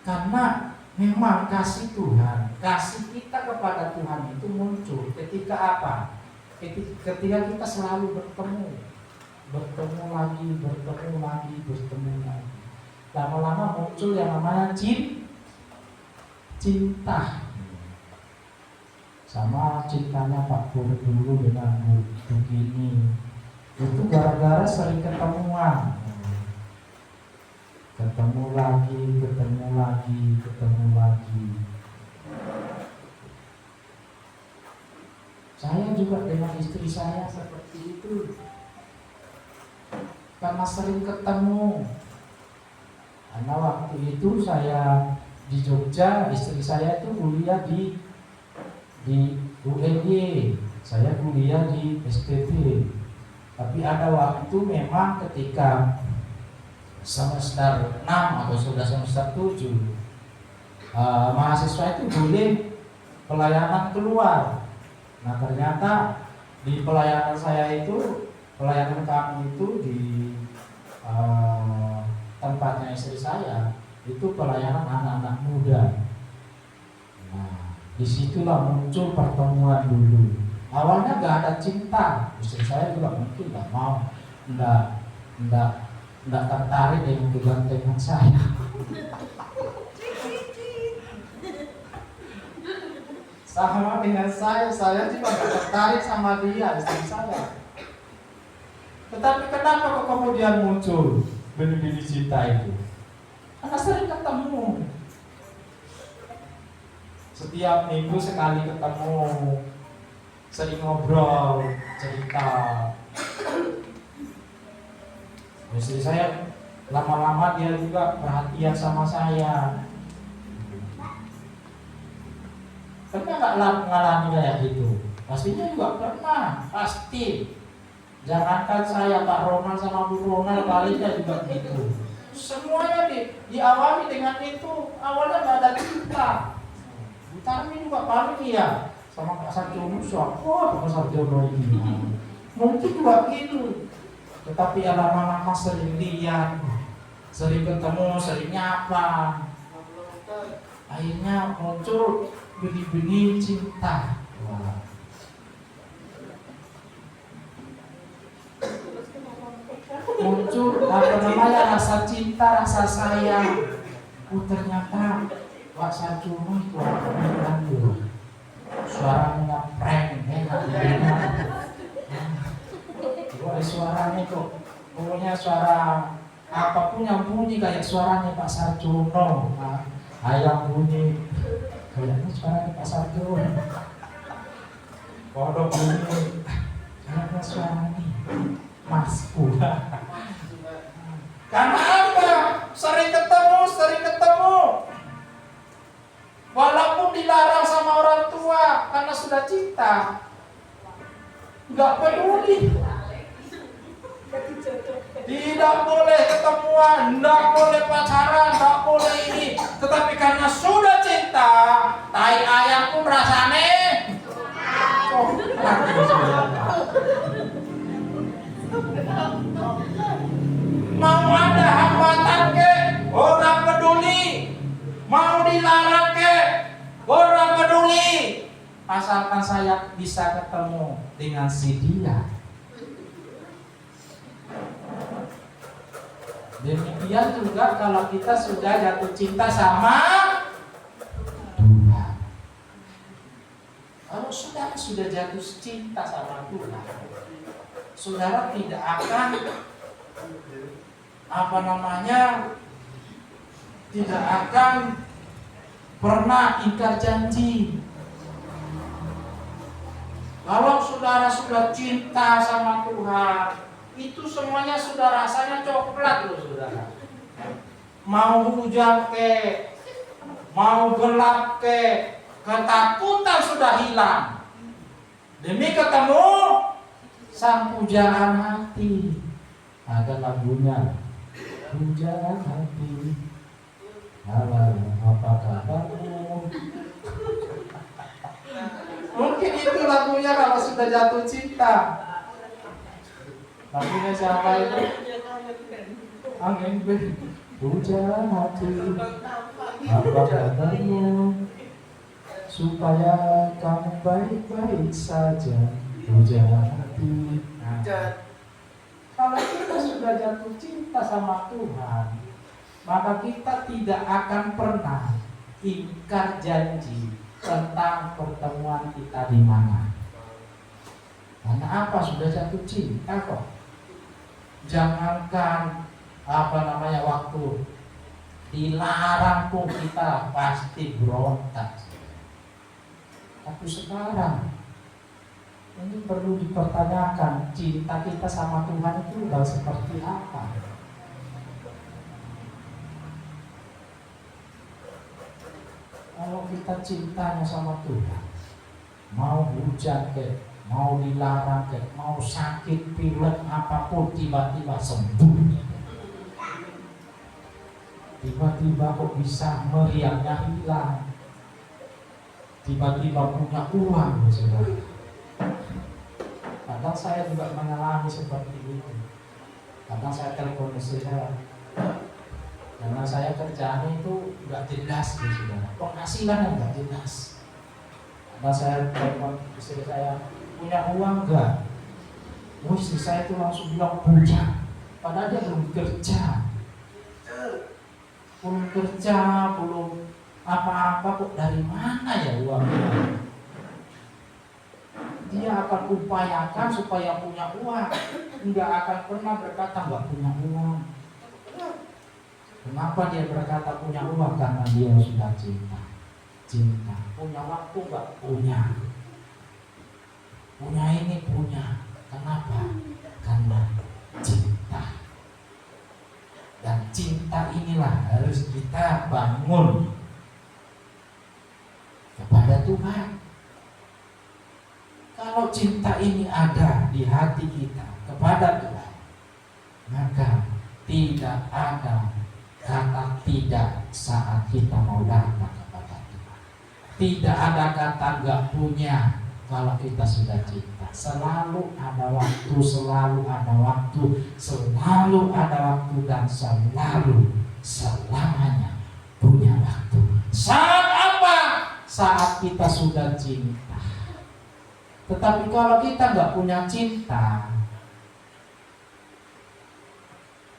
Karena memang kasih Tuhan, kasih kita kepada Tuhan itu muncul ketika apa? Ketika kita selalu bertemu lagi. Lama-lama muncul yang namanya cinta. Sama cintanya Pak Pur dulu dengan Bu Gini. Itu gara-gara sering ketemuan. Ketemu lagi. Saya juga dengan istri saya seperti itu. Karena sering ketemu. Karena waktu itu saya di Jogja, istri saya itu kuliah di UNY, saya kuliah di STT. Tapi ada waktu memang ketika semester 6 atau sudah semester 7, mahasiswa itu boleh pelayanan keluar. Nah ternyata di pelayanan kami itu di tempatnya istri saya itu pelayanan anak-anak muda. Nah disitulah muncul pertemuan dulu. Awalnya nggak ada cinta, istri saya juga mungkin nggak mau, nggak tertarik dengan kegantengan saya. Sama dengan saya juga nggak tertarik sama dia, istri saya. Tetapi kenapa kok kemudian muncul benih-benih cinta itu? Karena sering ketemu. Setiap minggu sekali ketemu, sering ngobrol, cerita. Istri saya lama-lama dia juga perhatian sama saya. Pernah nggak mengalami kayak gitu? Pastinya juga pernah, pasti. Jangankan saya, Pak Ronald sama Bu Ronald baliknya juga gitu. Semuanya diawali dengan itu. Awalnya nggak ada cinta. Bu Tarmi juga paling ya sama Pak Sarjono, Pak Sarjono ini. Mungkin juga gitu. Tetapi lama-lama sering lihat, sering ketemu, sering nyapa, akhirnya muncul benih-benih cinta. rasa cinta, rasa sayang. Oh ternyata Pak Sarjono itu orang loh. Suaranya prank, enak dengar. Suaranya kok, pokoknya suara apapun yang bunyi kayak suaranya Pak Sarjono. Ayam bunyi, kayaknya suaranya Pak Sarjono. Kodok bunyi, kayaknya suaranya Masku. Karena apa? Sering ketemu. Walaupun dilarang sama orang tua karena sudah cinta, nggak peduli. Tidak boleh ketemuan, nggak boleh pacaran, nggak boleh ini. Tetapi karena sudah cinta, tai ayam pun rasane. Mau ada hambatan ke, orang peduli. Mau dilarang ke, orang peduli. Asalkan saya bisa ketemu dengan si dia. Demikian juga kalau kita sudah jatuh cinta sama Tuhan. Kalau saudara sudah jatuh cinta sama Tuhan, saudara tidak akan tidak akan pernah ingkar janji. Kalau saudara sudah cinta sama Tuhan, itu semuanya sudah rasanya coklat loh saudara. Mau hujan ke, mau gelap ke, ketakutan sudah hilang. Demi ketemu sang pujaan hati. Ada lagunya, pujaan hati. Halo, apa kabarmu? Mungkin itu lagunya kalau sudah jatuh cinta. Lagunya siapa itu? Angin pujaan hati. Apa kabarmu? Supaya kamu baik-baik saja. Pujaan hati. Kalau kita sudah jatuh cinta sama Tuhan, maka kita tidak akan pernah ingkar janji tentang pertemuan kita di mana. Karena apa? Sudah jatuh cinta kok. Jangankan waktu dilarang pun kita pasti berontak. Tapi sekarang ini perlu dipertanyakan, cinta kita sama Tuhan itu udah seperti apa? Kalau kita cintanya sama Tuhan, mau hujan ke, mau dilarang ke, mau sakit pilek apapun tiba-tiba sembuh. Tiba-tiba kok bisa meriangnya hilang. Tiba-tiba punya uang, saudara. Kadang saya juga mengalami seperti itu. Kadang saya telepon istri saya, karena saya kerjaan itu nggak jelas, saudara. Penghasilan nggak jelas. Kadang saya telepon istri saya, punya uang nggak? Istri saya itu langsung bilang punya, padahal dia belum kerja, belum apa-apa, kok dari mana ya uangnya? Dia akan upayakan supaya punya uang, nggak akan pernah berkata nggak punya uang. Kenapa dia berkata punya uang? Karena dia sudah cinta. Punya waktu nggak punya. Punya ini punya. Kenapa? Karena cinta. Dan cinta inilah harus kita bangun kepada Tuhan. Kalau cinta ini ada di hati kita kepada Tuhan, maka tidak ada kata tidak saat kita mau datang kepada Tuhan. Tidak ada kata nggak punya kalau kita sudah cinta. Selalu ada waktu, dan selalu selamanya punya waktu. Saat apa? Saat kita sudah cinta. Tetapi kalau kita nggak punya cinta,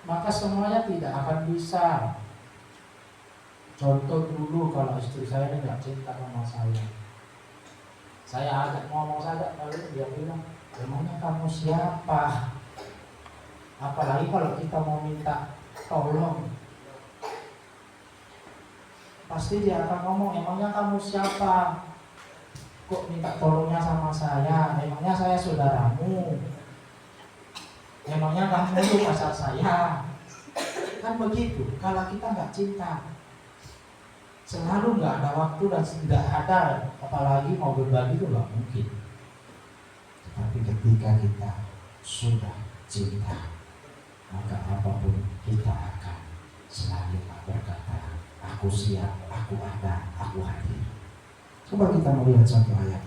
maka semuanya tidak akan bisa. Contoh dulu kalau istri saya nggak cinta sama saya ajak ngomong saja, kalau dia bilang, emangnya kamu siapa? Apalagi kalau kita mau minta tolong, pasti dia akan ngomong, emangnya kamu siapa? Kok minta tolongnya sama saya? Emangnya saya saudaramu? Emangnya kamu itu pacar saya? Kan begitu. Kalau kita nggak cinta, selalu nggak ada waktu dan tidak ada, apalagi mau berbagi itu nggak mungkin. Tapi ketika kita sudah cinta, maka apapun kita akan selalu berkata, aku siap, aku ada, aku hadir. Coba kita melihat satu ayat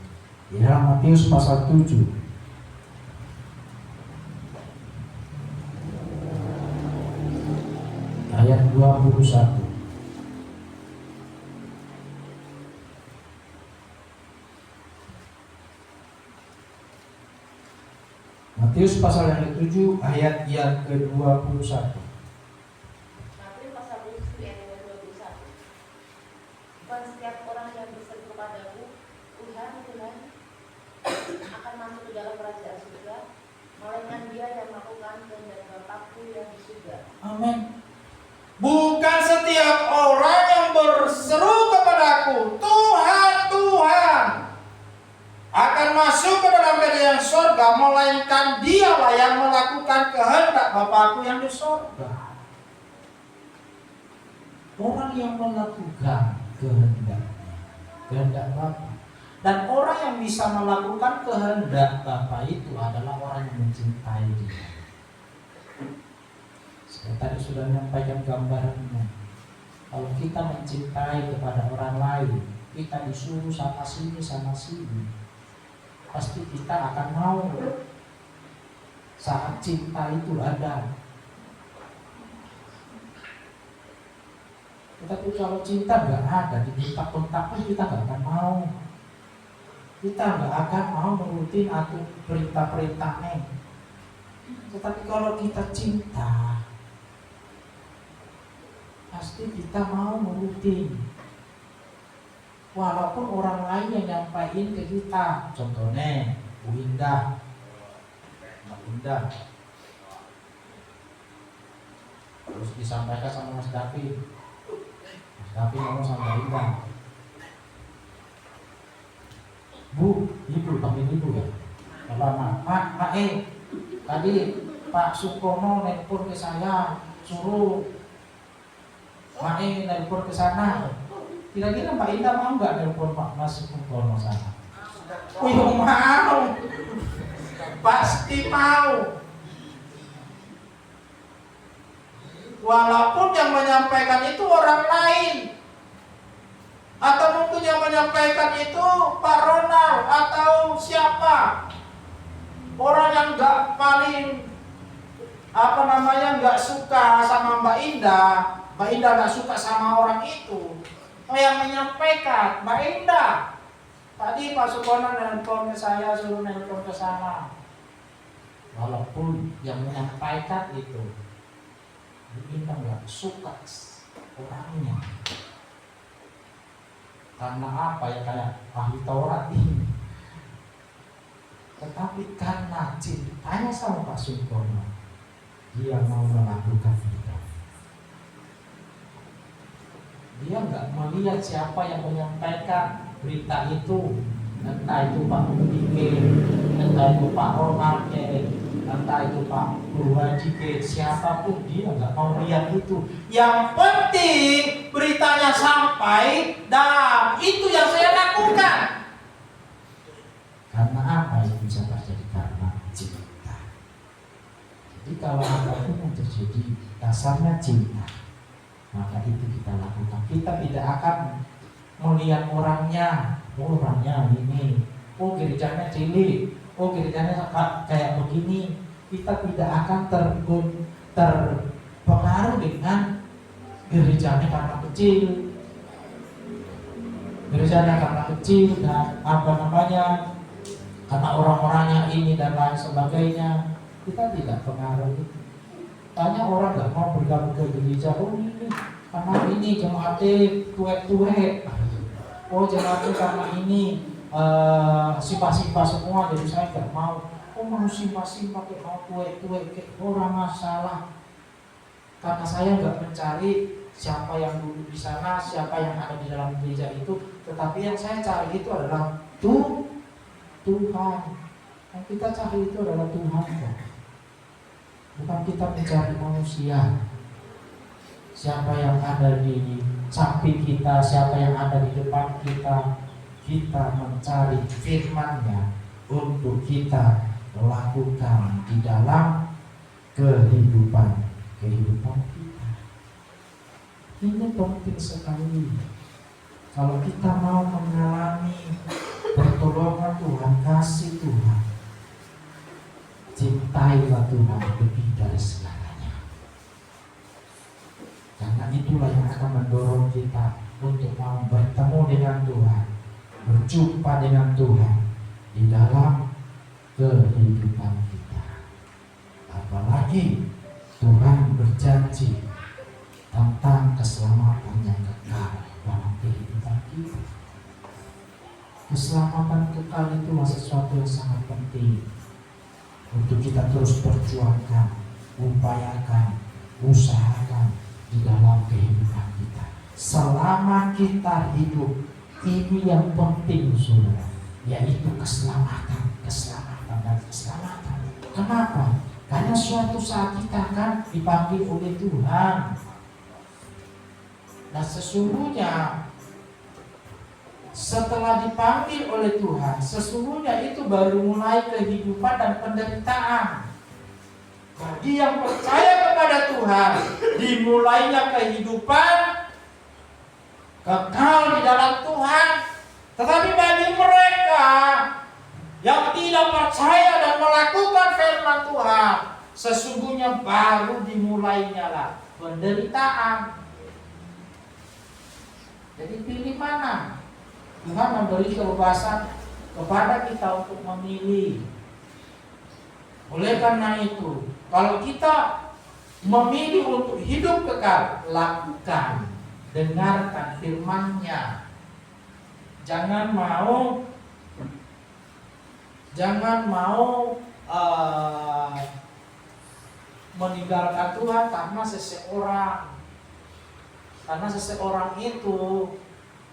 di dalam Matius pasal 7. Ayat 21. Matius pasal yang ke-7 ayat yang ke-21. Matius pasal 7 ayat yang ke-21. Bukan setiap orang yang berseru kepadaku, Tuhan, Tuhan, akan masuk ke dalam kerajaan surga, melainkan dia yang melakukan kehendak Bapakku yang di surga. Amin. Bukan setiap orang yang berseru kepadaku, Tuhan, Tuhan, akan masuk ke dalam kerajaan surga, melainkan dialah yang melakukan kehendak Bapakku yang di surga. Orang yang melakukan kehendak Bapa. Dan orang yang bisa melakukan kehendak Bapa itu adalah orang yang mencintai Dia. Saya tadi sudah menyampaikan gambarannya. Kalau kita mencintai kepada orang lain, kita disuruh sana sini, pasti kita akan mau. Saat cinta itu ada. Tetapi kalau cinta nggak ada, dibentak-bentak pun kita nggak akan mau. Kita nggak akan mau menurutin atau perintah-perintahnya. Tetapi kalau kita cinta, pasti kita mau menurutin. Walaupun orang lain yang nyampain ke kita. Contohnya Bu Indah, Mbak Indah, terus disampaikan sama Mas David. Mas David ngomong sama Mbak Indah, Bu, ibu, panggil ibu ya. Bapak, Mak, tadi Pak Sukono nelpon ke saya, suruh Mak nelpon ke sana. Kira-kira Mbak Indah mau nggak nelpon Pak Mas Sukono sana? Oh, mau, pasti mau. Walaupun yang menyampaikan itu orang lain, atau mungkin yang menyampaikan itu Pak Ronald atau siapa, orang yang nggak paling nggak suka sama Mbak Indah nggak suka sama orang itu. Yang menyampaikan, Mbak Indah, tadi Pak Sukono nelpon ke saya, suruh nelpon ke sana. Walaupun yang menyampaikan itu Indah nggak suka orangnya. Karena apa ya, kayak ahli Taurat ini. Tetapi karena cintanya sama Pak Sukono, dia mau melakukan itu. Dia nggak melihat siapa yang menyampaikan berita itu, entah itu Pak Mudike, entah itu Pak Ronald, entah itu Pak Purwadi, siapapun, dia nggak mau lihat itu. Yang penting beritanya sampai dan itu yang saya lakukan. Karena apa yang bisa terjadi? Karena cinta. Jadi kalau apapun yang terjadi dasarnya cinta, maka itu kita lakukan. Kita tidak akan melihat orangnya, orangnya ini, oh gerejanya cilik, oh gerejanya kayak begini. Kita tidak akan terpengaruh dengan gerejanya karena kecil, gerejanya karena kecil dan karena orang-orangnya ini dan lain sebagainya. Kita tidak pengaruh itu. Banyak orang nggak mau bergabung ke gereja. Oh ini karena ini jemaatnya tuwek-tuwek. Oh jemaatnya karena ini simpah-simpah semua, jadi saya nggak mau. Oh mau simpah-simpah kayak mau tuwek-tuwek kayak orang masalah. Karena saya nggak mencari siapa yang dulu di sana, siapa yang ada di dalam gereja itu, tetapi yang saya cari itu adalah Tuhan. Yang kita cari itu adalah Tuhan, bukan kita mencari manusia. Siapa yang ada di samping kita, siapa yang ada di depan kita, kita mencari firman-Nya untuk kita lakukan di dalam kehidupan kita. Ini penting sekali. Kalau kita mau mengalami pertolongan Tuhan, kasih Tuhan, cintailah Tuhan lebih dari segalanya. Karena itulah yang akan mendorong kita untuk mau bertemu dengan Tuhan, berjumpa dengan Tuhan di dalam kehidupan kita. Apalagi Tuhan berjanji tentang keselamatan yang kekal dalam kehidupan kita. Keselamatan kekal itulah sesuatu yang sangat penting untuk kita terus perjuangkan, upayakan, usahakan di dalam kehidupan kita. Selama kita hidup, ini yang penting saudara, yaitu keselamatan. Kenapa? Karena suatu saat kita akan dipanggil oleh Tuhan. Nah sesungguhnya setelah dipanggil oleh Tuhan, sesungguhnya itu baru mulai kehidupan dan penderitaan. Bagi yang percaya kepada Tuhan, dimulainya kehidupan kekal di dalam Tuhan. Tetapi bagi mereka yang tidak percaya dan melakukan firman Tuhan, sesungguhnya baru dimulainya lah penderitaan. Jadi pilih mana? Tuhan memberi kebebasan kepada kita untuk memilih. Oleh karena itu, kalau kita memilih untuk hidup kekal, lakukan, dengarkan firman-Nya. Jangan mau meninggalkan Tuhan karena seseorang itu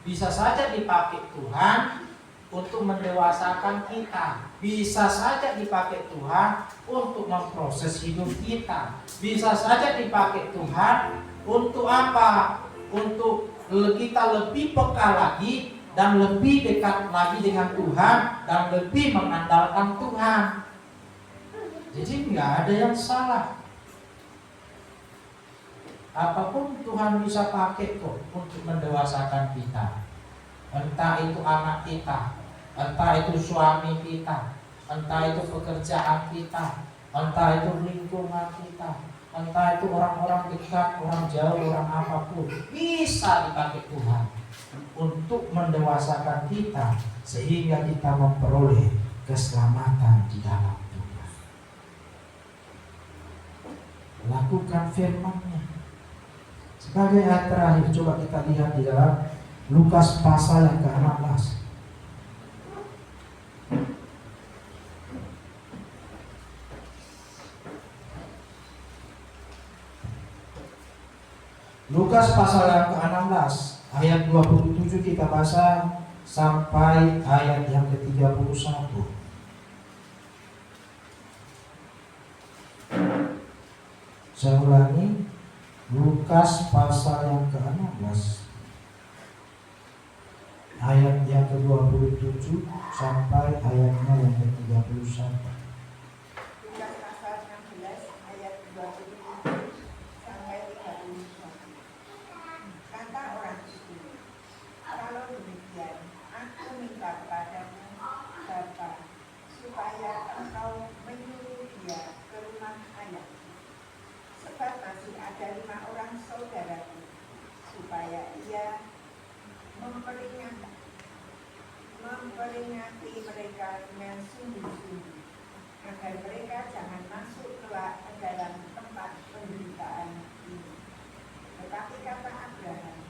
bisa saja dipakai Tuhan untuk mendewasakan kita, bisa saja dipakai Tuhan untuk memproses hidup kita, bisa saja dipakai Tuhan untuk apa? Untuk kita lebih peka lagi dan lebih dekat lagi dengan Tuhan dan lebih mengandalkan Tuhan. Jadi nggak ada yang salah. Apapun Tuhan bisa pakai kok untuk mendewasakan kita. Entah itu anak kita, entah itu suami kita, entah itu pekerjaan kita, entah itu lingkungan kita, entah itu orang-orang dekat, orang jauh, orang apapun, bisa dipakai Tuhan untuk mendewasakan kita sehingga kita memperoleh keselamatan di dalam Tuhan. Lakukan firman-Nya. Sebagai ayat terakhir, coba kita lihat di dalam Lukas pasal yang ke-16. Lukas pasal yang ke-16 ayat 27 kita baca sampai ayat yang ke-31. Saya ulangi, Lukas pasal yang ke-16 ayat yang ke-27 sampai ayatnya yang ke-31. Lukas pasal 16 ayat 27 sampai 31. Kata orang itu, kalau demikian, aku minta kepadamu, Bapa, supaya engkau menyuruh dia ke rumah ayahku. Sebab masih ada 5 orang saudaraku, supaya ia memperingati mereka dengan sungguh-sungguh, agar mereka jangan masuk ke dalam tempat penderitaan. kata Abraham,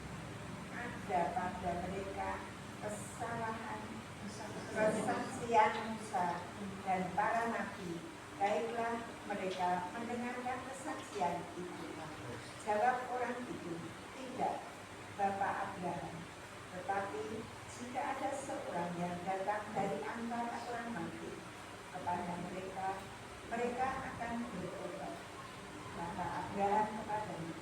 ada pada mereka kesalahan kesaksian Musa dan para nabi, baiklah mereka mendengarkan kesaksian itu. Jawab orang itu, tidak, Bapak Abraham. Tetapi jika ada seorang yang datang dari antara orang mati kepada mereka, mereka akan bertobat. Maka Abraham kepadanya,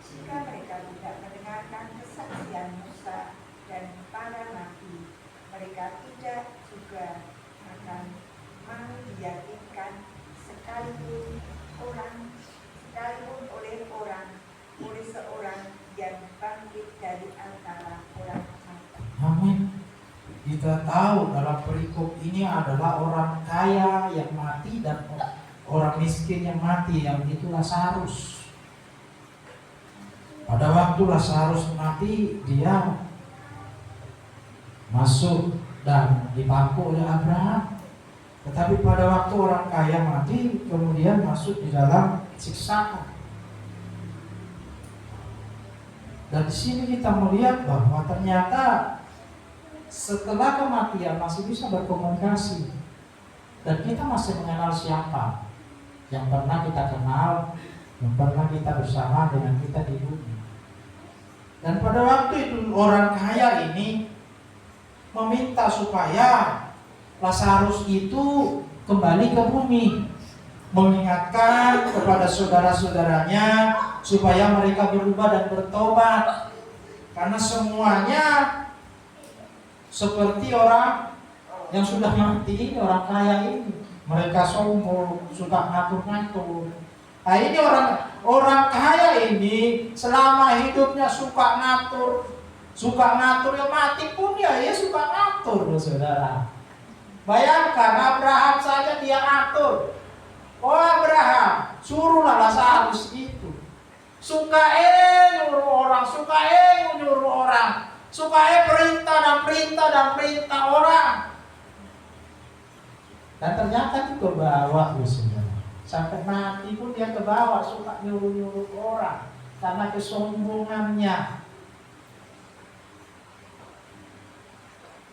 jika mereka tidak mendengarkan kesaksian Musa dan para nabi, mereka tidak juga akan mau diyakinkan sekalipun oleh seorang yang bangkit dari antara orang mati. Amin. Kita tahu dalam perikop ini adalah orang kaya yang mati dan orang miskin yang mati, yang itu Lazarus. Pada waktu Lazarus mati, dia masuk dan dipangku oleh Abraham. Tetapi pada waktu orang kaya mati, kemudian masuk di dalam siksaan. Dan di sini kita melihat bahwa ternyata setelah kematian masih bisa berkomunikasi, dan kita masih mengenal siapa yang pernah kita kenal, yang pernah kita bersama dengan kita di bumi. Dan pada waktu itu orang kaya ini meminta supaya Lazarus itu kembali ke bumi, mengingatkan kepada saudara-saudaranya supaya mereka berubah dan bertobat, karena semuanya seperti orang yang sudah mati, orang kaya ini. Mereka sombong, suka ngatur-ngatur. Nah, ini orang kaya ini selama hidupnya suka ngatur ya mati pun ya suka ngatur, saudara. Bayangkan Abraham saja dia atur. Oh Abraham, suruhlah Lazarus itu. Suka nyuruh orang, nyuruh orang. Suka perintah orang. Dan ternyata itu kebawa, saudara. Sampai mati pun dia kebawa, suka nyuruh orang karena kesombongannya.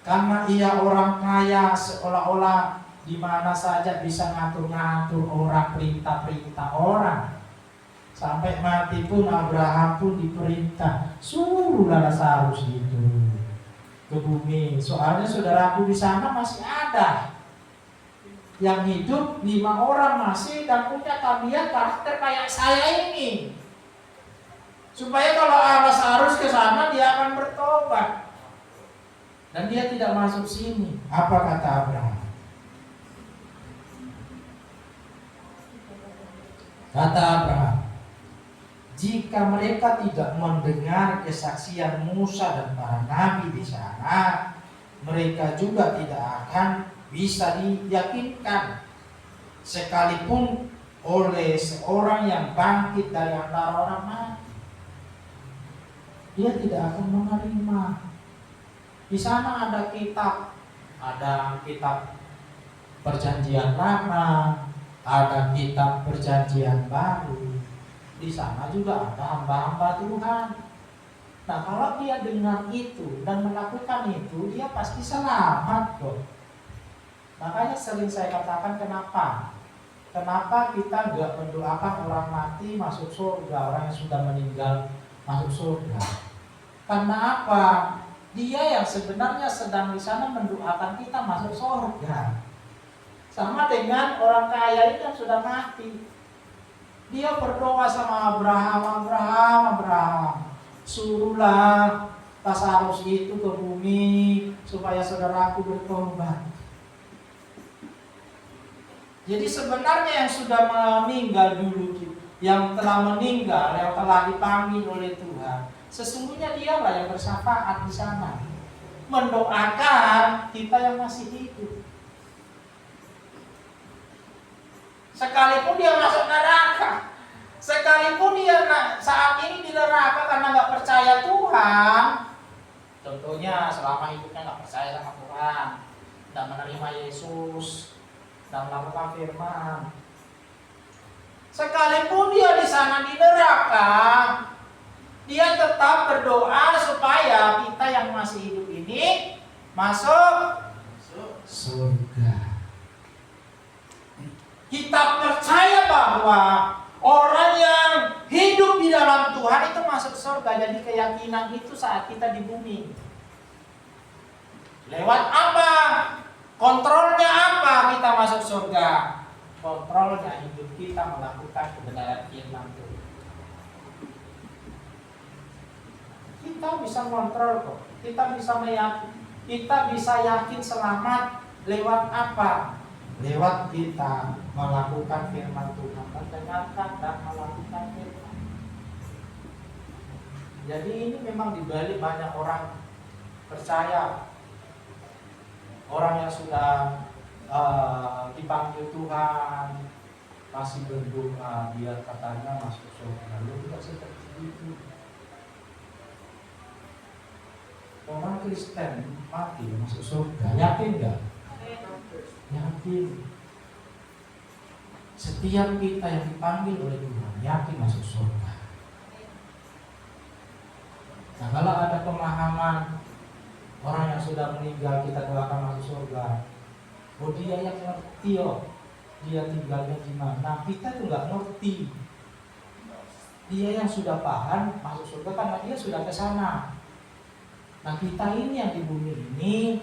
Karena ia orang kaya, seolah-olah di mana saja bisa ngatur-ngatur orang, perintah orang. Sampai mati pun Abraham pun diperintah, suruhlah Lazarus itu ke bumi. Soalnya saudaraku di sana masih ada yang hidup 5 orang masih dan punya tabiat karakter kayak saya ini. Supaya kalau Lazarus ke sana dia akan bertobat. Dan dia tidak masuk sini. Apa kata Abraham? Kata Abraham, jika mereka tidak mendengar kesaksian Musa dan para nabi di sana, mereka juga tidak akan bisa diyakinkan sekalipun oleh seorang yang bangkit dari antara orang mati. Dia tidak akan menerima. Di sana ada kitab perjanjian lama, ada kitab perjanjian baru. Di sana juga ada hamba-hamba Tuhan. Nah, kalau dia dengar itu dan melakukan itu, dia pasti selamat kok. Makanya sering saya katakan kenapa kita gak mendoakan orang mati masuk surga, orang yang sudah meninggal masuk surga. Karena apa? Dia yang sebenarnya sedang di sana mendoakan kita masuk surga. Sama dengan orang kaya ini yang sudah mati. Dia berdoa sama Abraham, suruhlah Lazarus itu ke bumi supaya saudaraku bertobat. Jadi sebenarnya yang sudah meninggal dulu, yang telah meninggal, yang telah dipanggil oleh Tuhan, sesungguhnya dialah yang bersyafaat di sana, mendoakan kita yang masih hidup. Sekalipun dia masuk neraka, sekalipun dia saat ini di neraka karena nggak percaya Tuhan, contohnya selama hidupnya nggak percaya sama Tuhan, tidak menerima Yesus, dan melakukan firman. Sekalipun dia di sana di neraka, Dia tetap berdoa supaya kita yang masih hidup ini masuk surga. Kita percaya bahwa orang yang hidup di dalam Tuhan itu masuk surga. Jadi keyakinan itu saat kita di bumi. Lewat apa? Kontrolnya apa kita masuk surga? Kontrolnya hidup kita melakukan kebenaran firman Tuhan. Kita bisa kontrol kok. Kita bisa yakin selamat lewat apa? Lewat kita melakukan firman Tuhan, mendengarkan dan melakukan firman. Jadi ini memang dibalik banyak orang percaya, orang yang sudah dipanggil Tuhan masih berdoa biar katanya masuk surga. Lalu tidak seperti itu. Orang Kristen mati masuk surga, yakin nggak? Yakin. Setiap kita yang dipanggil oleh Tuhan yakin masuk surga. Nah, kalau ada pemahaman orang yang sudah meninggal kita doakan masuk surga, oh dia yang ngerti, oh dia tinggalnya di mana. Kita tuh nggak ngerti. Dia yang sudah paham masuk surga karena dia sudah ke sana. Nah, kita ini yang di bumi ini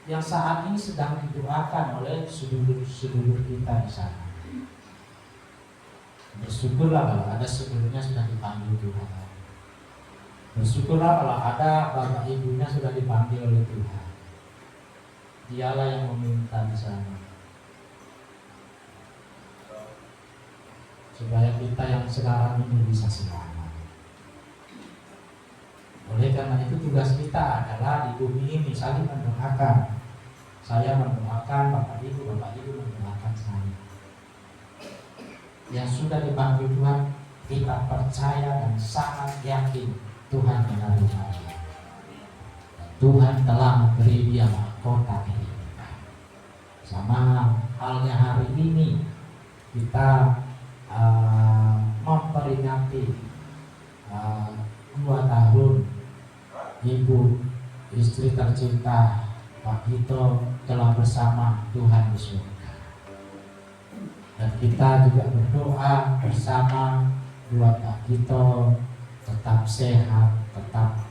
yang saat ini sedang didoakan oleh sedulur-sedulur kita di sana. Bersyukurlah kalau ada sedulurnya sudah dipanggil Tuhan. Bersyukurlah kalau ada bapak ibunya sudah dipanggil oleh Tuhan. Dialah yang meminta di sana. Supaya kita yang sekarang ini bisa selamat. Oleh karena itu tugas kita adalah di bumi ini saling mendoakan. Saya mendoakan Bapak Ibu mendoakan saya. Yang sudah dipanggil Tuhan, kita percaya dan sangat yakin Tuhan menerima dia. Tuhan telah memberi dia mahkota kehidupan. Sama halnya hari ini kita memperingati 2 tahun Ibu istri tercinta Pak Gito telah bersama Tuhan di surga. Dan kita juga berdoa bersama buat Pak Gito tetap sehat, tetap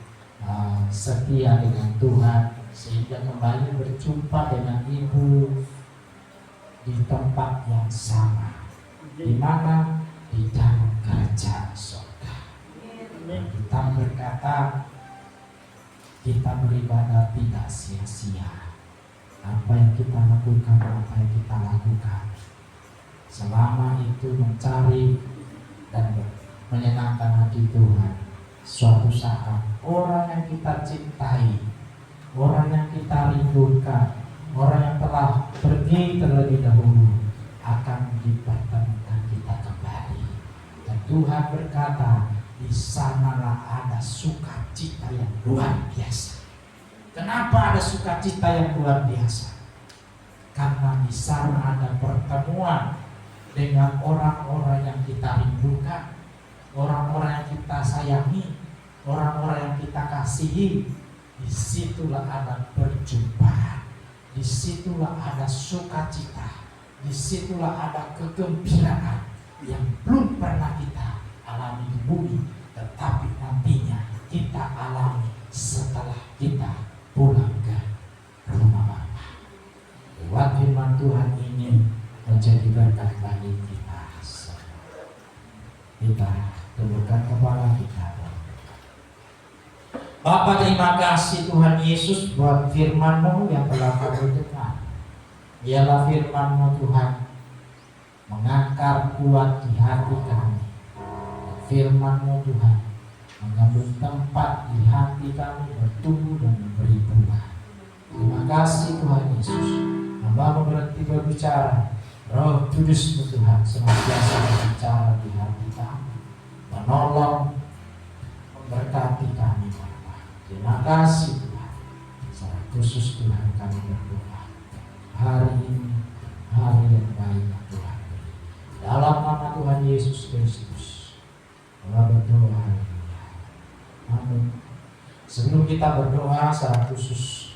setia dengan Tuhan, sehingga kembali berjumpa dengan Ibu di tempat yang sama, di mana di dalam kerajaan surga. Kita berkata kita beribadah tidak sia-sia. Apa yang kita lakukan, apa yang kita lakukan, selama itu mencari dan menyenangkan hati Tuhan, suatu saat orang yang kita cintai, orang yang kita rindukan, orang yang telah pergi terlebih dahulu akan dipertemukan kita kembali. Dan Tuhan berkata, di sanalah ada sukacita yang luar biasa. Kenapa ada sukacita yang luar biasa? Karena di sana ada pertemuan dengan orang-orang yang kita rindukan, orang-orang yang kita sayangi, orang-orang yang kita kasihi. Disitulah ada perjumpaan, disitulah ada sukacita, disitulah ada kegembiraan yang belum pernah kita alami di bumi, tetapi nantinya kita alami setelah kita pulang ke rumah Bapa. Lewat firman Tuhan ini menjadi berkat bagi kita semua. Kita tundukkan kepala kita. Bapa, terima kasih Tuhan Yesus buat firman-Mu yang telah kami dengar. Biarlah firman-Mu Tuhan mengakar kuat di hati kami. Firman-Mu Tuhan mengambil tempat di hati kami, bertumbuh dan memberi buah. Terima kasih Tuhan Yesus. Hamba berhenti berbicara. Roh Kudus-Mu Tuhan senantiasa berbicara di hati kami, menolong, memberkati kami Bapa. Terima kasih Tuhan. Secara khusus Tuhan kami berdoa hari ini, hari yang baik Tuhan. Dalam nama Tuhan Yesus Kristus, Allah berdoa. Sebelum kita berdoa secara khusus,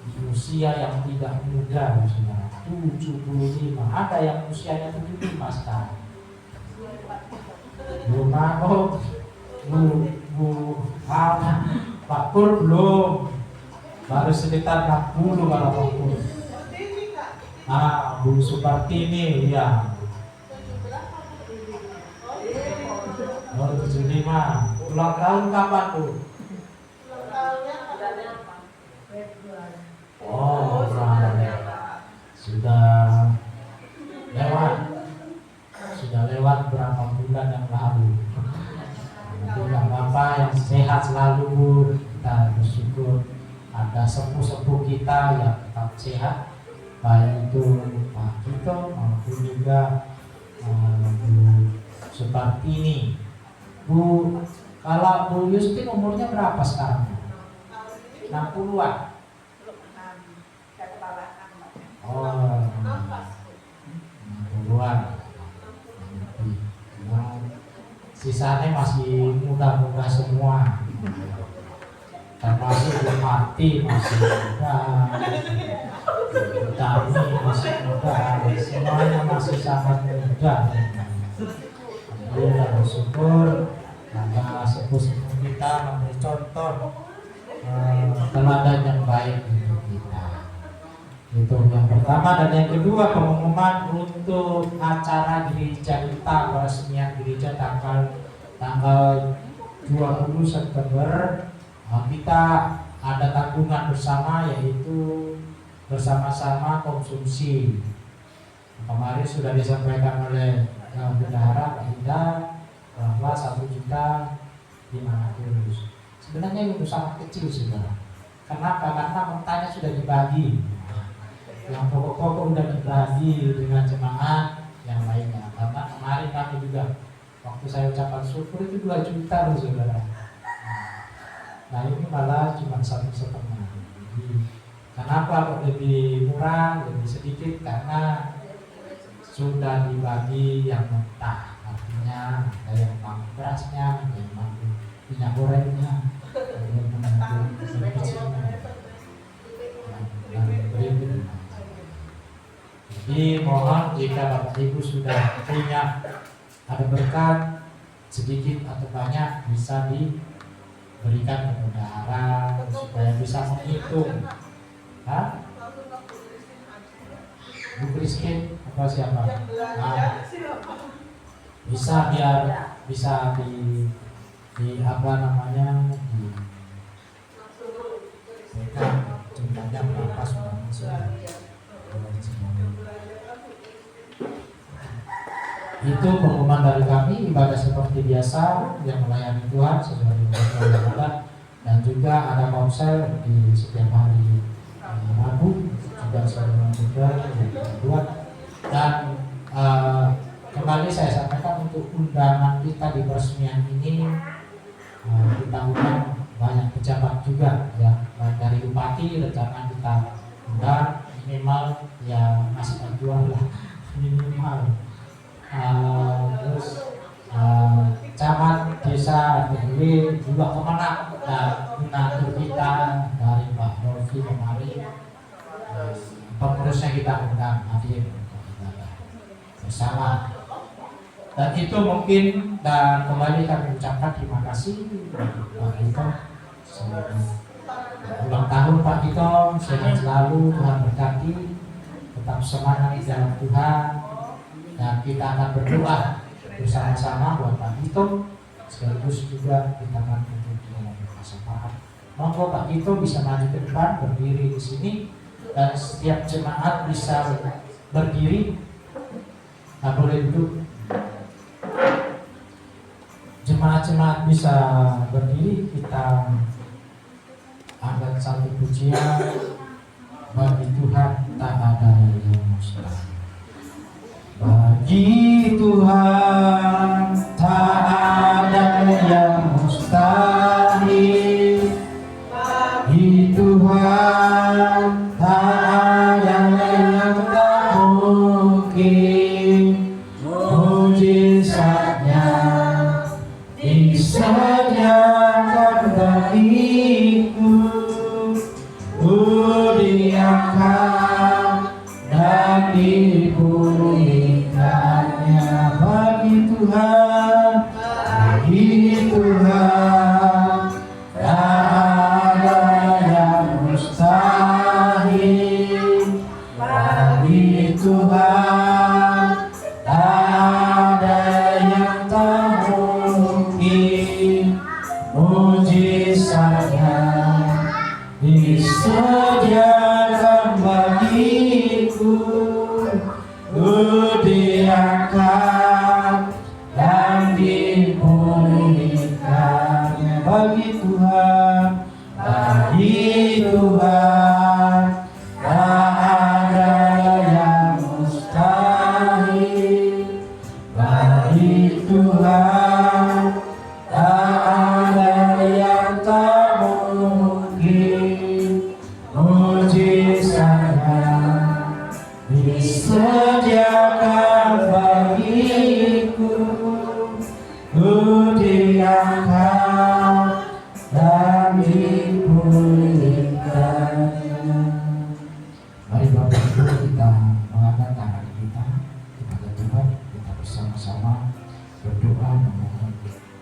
di usia yang tidak muda, saudara, 75, ada yang usianya 75 sekarang. Belum mau, Pak Pur belum, baru sekitar 60 kalau Pak Pur. Bu Supartini, ya. Baru 75. Ulang tahun kapan tuh? Oh, sudah lewat berapa bulan yang lalu. Tidak apa-apa, yang sehat selalu Bu. Kita bersyukur ada sepuh-sepuh kita yang tetap sehat, baik itu Pak Kito maupun juga Bu Supartini. Bu, kalau Bu Yustin umurnya berapa sekarang? 60-an. Oh, 60-an. Sisanya masih muda-muda semua, termasuk Bu Marti masih muda, Tami masih muda, semuanya masih sangat muda. Kita bersyukur karena sepuh-sepuh kita memberi contoh teladan yang baik untuk kita. Itu yang pertama. Dan yang kedua, pengumuman untuk acara gereja kita, peresmian gereja tanggal 20 September. Kita ada tanggungan bersama, yaitu bersama-sama konsumsi. Kemarin sudah disampaikan oleh bendahara Pak Ida bahwa 1.500.000. Sebenarnya itu sangat kecil, saudara. Kenapa? Karena mentahnya sudah dibagi. Yang pokok-pokok sudah dibagi dengan jemaat yang lainnya. Karena kemarin kami juga, waktu saya ucapan syukur itu 2 juta loh, saudara. Nah ini malah cuma 1,5. Kenapa kok lebih murah, lebih sedikit? Karena sudah dibagi yang mentah. Artinya ada yang mampu berasnya, ada yang mampu minyak gorengnya, ada yang mampu kecilnya, dan berikutnya. Jadi mohon jika Bapak Ibu sudah punya ada berkat sedikit atau banyak, bisa diberikan kepada arah supaya bisa menghitung. Bu Kristin apa siapa? Bisa biar bisa di apa namanya jumlahnya berapa sudah. Itu pengumuman dari kami. Ibadah seperti biasa yang melayani Tuhan sesuai dengan ibadah, dan juga ada konser di setiap hari Rabu juga saya juga buat. Dan kembali saya sampaikan untuk undangan kita di peresmian ini, kita undang banyak pejabat juga ya, dari Bupati rencana kita undang minimal ya Mas Anjuan lah minimal. Terus camat desa RW juga kemenang dan menantu kita dari Pak Rofi kemarin, pengurusnya kita undang hadir bersama. Dan itu mungkin, dan kembali kami ucapkan terima kasih Pak Kito. Ulang tahun Pak Kito, sehat selalu, Tuhan berkati, tetap semangat di dalam Tuhan. Dan kita akan berdoa bersama-sama buat Pak Kito, sekaligus juga kita akan untuk dalam kesempatan. Monggo Pak Kito bisa maju ke depan, berdiri di sini, dan setiap jemaat bisa berdiri. Nah, boleh duduk. Jemaat-jemaat bisa berdiri, kita angkat satu pujian. Bagi Tuhan tak ada yang mustahil. Bagi Tuhan tak ada yang mustahil. Bagi Tuhan tak ada yang tak mungkin. Mujizatnya disediakan bagiku, diangkat dan dipulihkannya. Bagi Tuhan, tak ada yang mustahil. Bagi Tuhan, tak ada yang tak mungkin. Mujizatnya disediakan bagiku, diangkat dan dipulihkannya. Bagi Tuhan, tak ada yang mustahil. Bagi Tuhan, tak ada yang tak mungkin. Mujizatnya disediakan bagiku, diangkat dan dipulihkannya. Mari Bapak Ibu kita mengangkat tangan kita kepada Tuhan. Kita bersama-sama berdoa memohon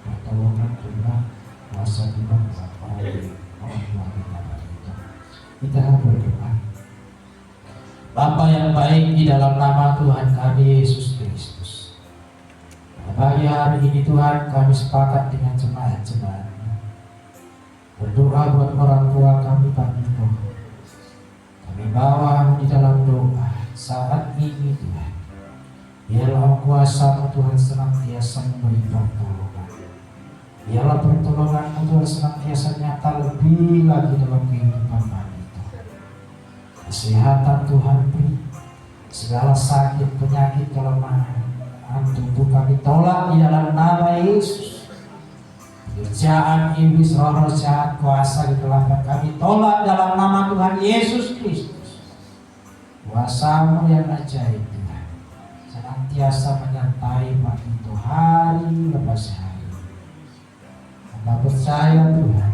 pertolongan Tuhan, kuasa Tuhan sampai orang tua kita hari itu. Kita berdoa. Bapa yang baik, di dalam nama Tuhan kami Yesus Kristus, pagi hari ini Tuhan kami sepakat dengan jemaat-jemaat-Nya berdoa buat orang tua kami Pak Niko. Kami bawa di dalam doa saat ini Tuhan. Biarlah kuasa Tuhan senantiasa memberi pertolongan. Biarlah pertolongan Tuhan senantiasa nyata lebih lagi dalam kehidupan kami Tuhan. Kesehatan Tuhan beri. Segala sakit, penyakit, kelemahan tubuh kami tolak di dalam nama Yesus. Kerjaan iblis, roh-roh jahat, kuasa kegelapan kami tolak dalam nama Tuhan Yesus Kristus. Kuasa-Mu yang ajaib Tuhan senantiasa menyertai Pak Tito hari lepas hari. Hamba percaya Tuhan,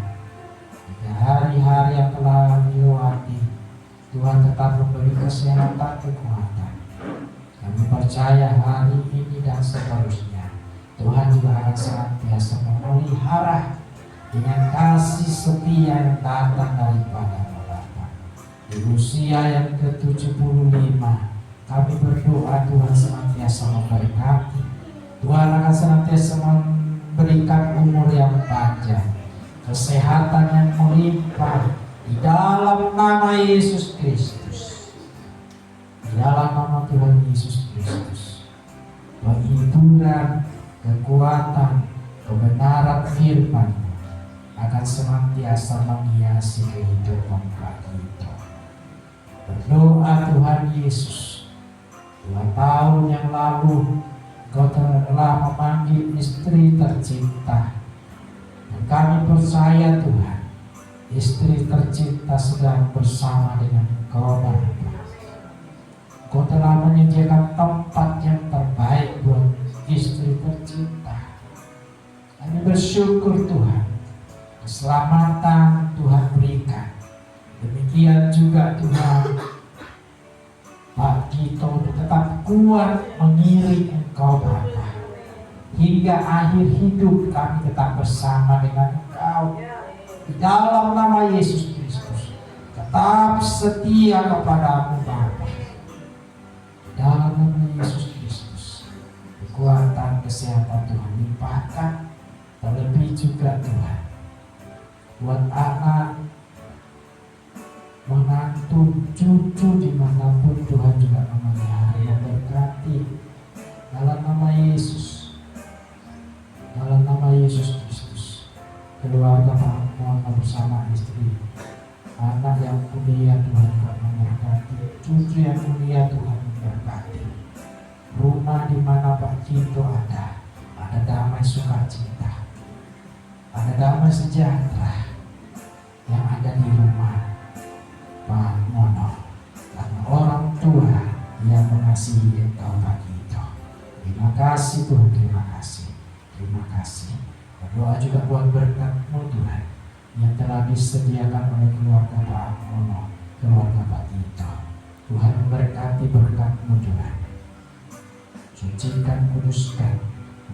pada hari-hari yang telah dilewati, Tuhan tetap memberi kesehatan, kekuatan. Kami percaya hari ini dan seterusnya Tuhan juga akan senantiasa memelihara dengan kasih setia yang datang daripada Bapa. Di usia yang ke-75 kami berdoa Tuhan senantiasa memberkati. Tuhan akan senantiasa memberikan umur yang panjang, kesehatan yang melimpah di dalam nama Yesus Kristus. Di dalam nama Tuhan Yesus Kristus, penghiburan, kekuatan, kebenaran firman akan senantiasa menghiasi kehidupan kita. Berdoa Tuhan Yesus, 2 tahun yang lalu Kau telah memanggil istri tercinta, dan kami percaya Tuhan, istri tercinta sedang bersama dengan Engkau Bapa. Kau telah menyediakan tempat yang terbaik buat istri tercinta. Kami bersyukur Tuhan, keselamatan Tuhan berikan. Demikian juga Tuhan, Pak Tito tetap kuat mengiring Engkau Bapa. Hingga akhir hidup kami tetap bersama dengan Engkau. Di dalam nama Yesus Kristus, tetap setia kepadamu Bapa. Di dalam nama Yesus Kristus, kekuatan kesehatan Tuhan limpahkan. Terlebih juga Tuhan, buat anak, menantu, cucu dimanapun Tuhan juga memelihara, memberkati. Dalam nama Yesus, dalam nama Yesus Kristus, keluarga Pak Muhammad bersama istri, anak yang mulia Tuhan memberkati, cucu yang mulia Tuhan memberkati. Rumah di mana Pak Tito ada damai sukacita, ada damai sejahtera yang ada di rumah Pak Mono, karena orang tua yang mengasihi Engkau Pak Tito. Terima kasih Tuhan, terima kasih. Berdoa juga buat berkat-Mu Tuhan yang telah disediakan oleh keluarga Pak Akmono, keluarga Pak Tito. Tuhan memberkati berkat-Mu Tuhan. Sucikan, kuduskan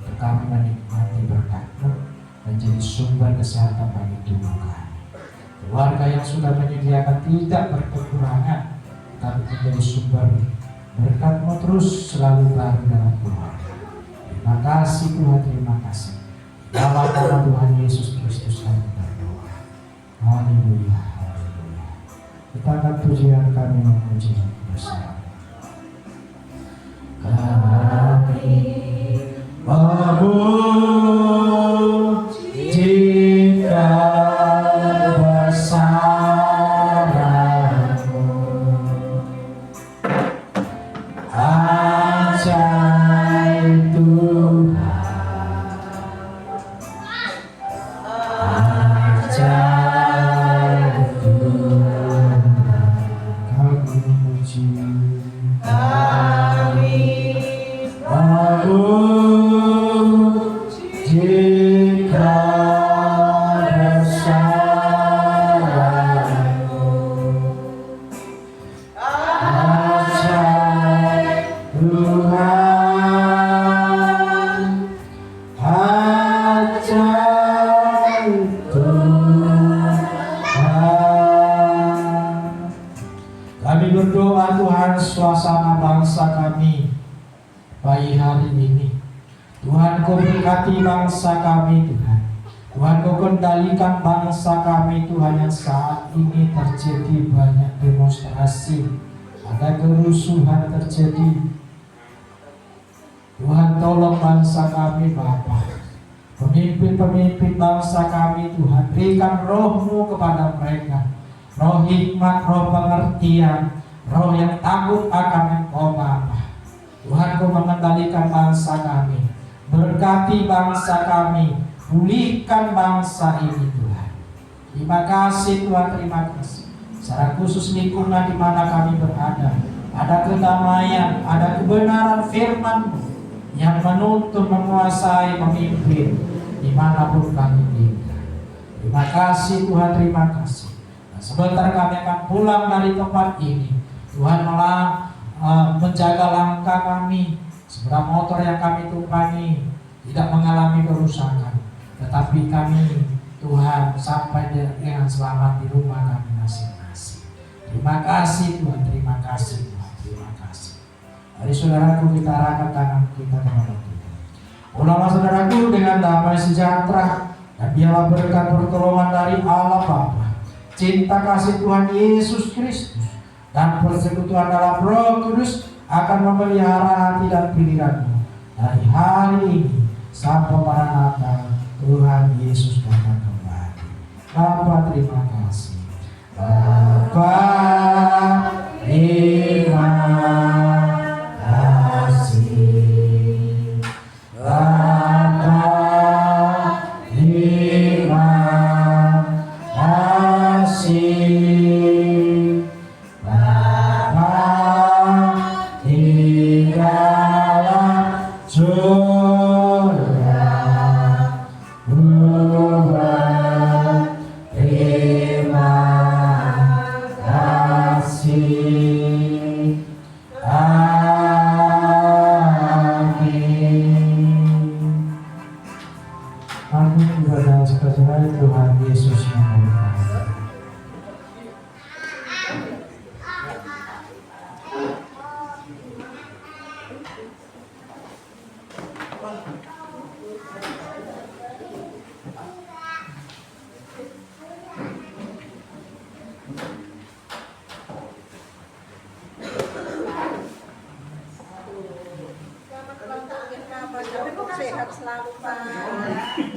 untuk kami menikmati berkat-Mu, menjadi sumber kesehatan bagi tubuh kami. Keluarga yang sudah menyediakan tidak berkekurangan, tapi menjadi sumber berkat-Mu terus selalu baru dalam keluarga. Terima kasih Tuhan, terima kasih. Dalam nama Tuhan Yesus Kristus kami berdoa. Haleluya, haleluya. Kita akan pujian kami memuji bersama. Kami memujikan bersama-Mu. Ajaib Tuhan, ajaib Tuhan, kami memuji, kami memujikan bersama-Mu. Ajaib Tuhan, ajaib Tuhan. Kami berdoa Tuhan, suasana bangsa kami pagi hari ini, Tuhan Kau berkati bangsa kami Tuhan. Tuhan Kau kendalikan bangsa kami Tuhan, yang saat ini terjadi banyak demonstrasi, ada kerusuhan terjadi. Tuhan tolong bangsa kami Bapa, pemimpin-pemimpin bangsa kami Tuhan, berikan roh-Mu kepada mereka, roh hikmat, roh pengertian, roh yang takut akan Engkau Bapa. Tuhan Kau mengendalikan bangsa kami, berkati bangsa kami, pulihkan bangsa ini Tuhan. Terima kasih Tuhan, terima kasih. Secara khusus lingkungan di mana kami berada, ada kedamaian, ada kebenaran firman-Mu yang menuntun, menguasai, memimpin dimanapun kami tinggal. Terima kasih Tuhan, terima kasih. Dan sebentar kami akan pulang dari tempat ini. Tuhan malah menjaga langkah kami, sepeda motor yang kami tumpangi tidak mengalami kerusakan, tetapi kami Tuhan sampai dengan selamat di rumah kami masing-masing. Terima kasih Tuhan, terima kasih Tuhan, terima kasih. Mari saudaraku, kita arahkan tangan kita kepada Tuhan. Ulama saudaraku dengan damai sejahtera, dan biarlah berkat pertolongan dari Allah Bapa, cinta kasih Tuhan Yesus Kristus, dan persekutuan dalam Roh Kudus akan memelihara hati dan pikiranmu dari hari ini sampai Maranatha Tuhan Yesus datang kembali. Bapa terima kasih, Bapa terima kasih, Bapa terima kasih. Tuhan Yesus memberkati. Sehat selalu Pak.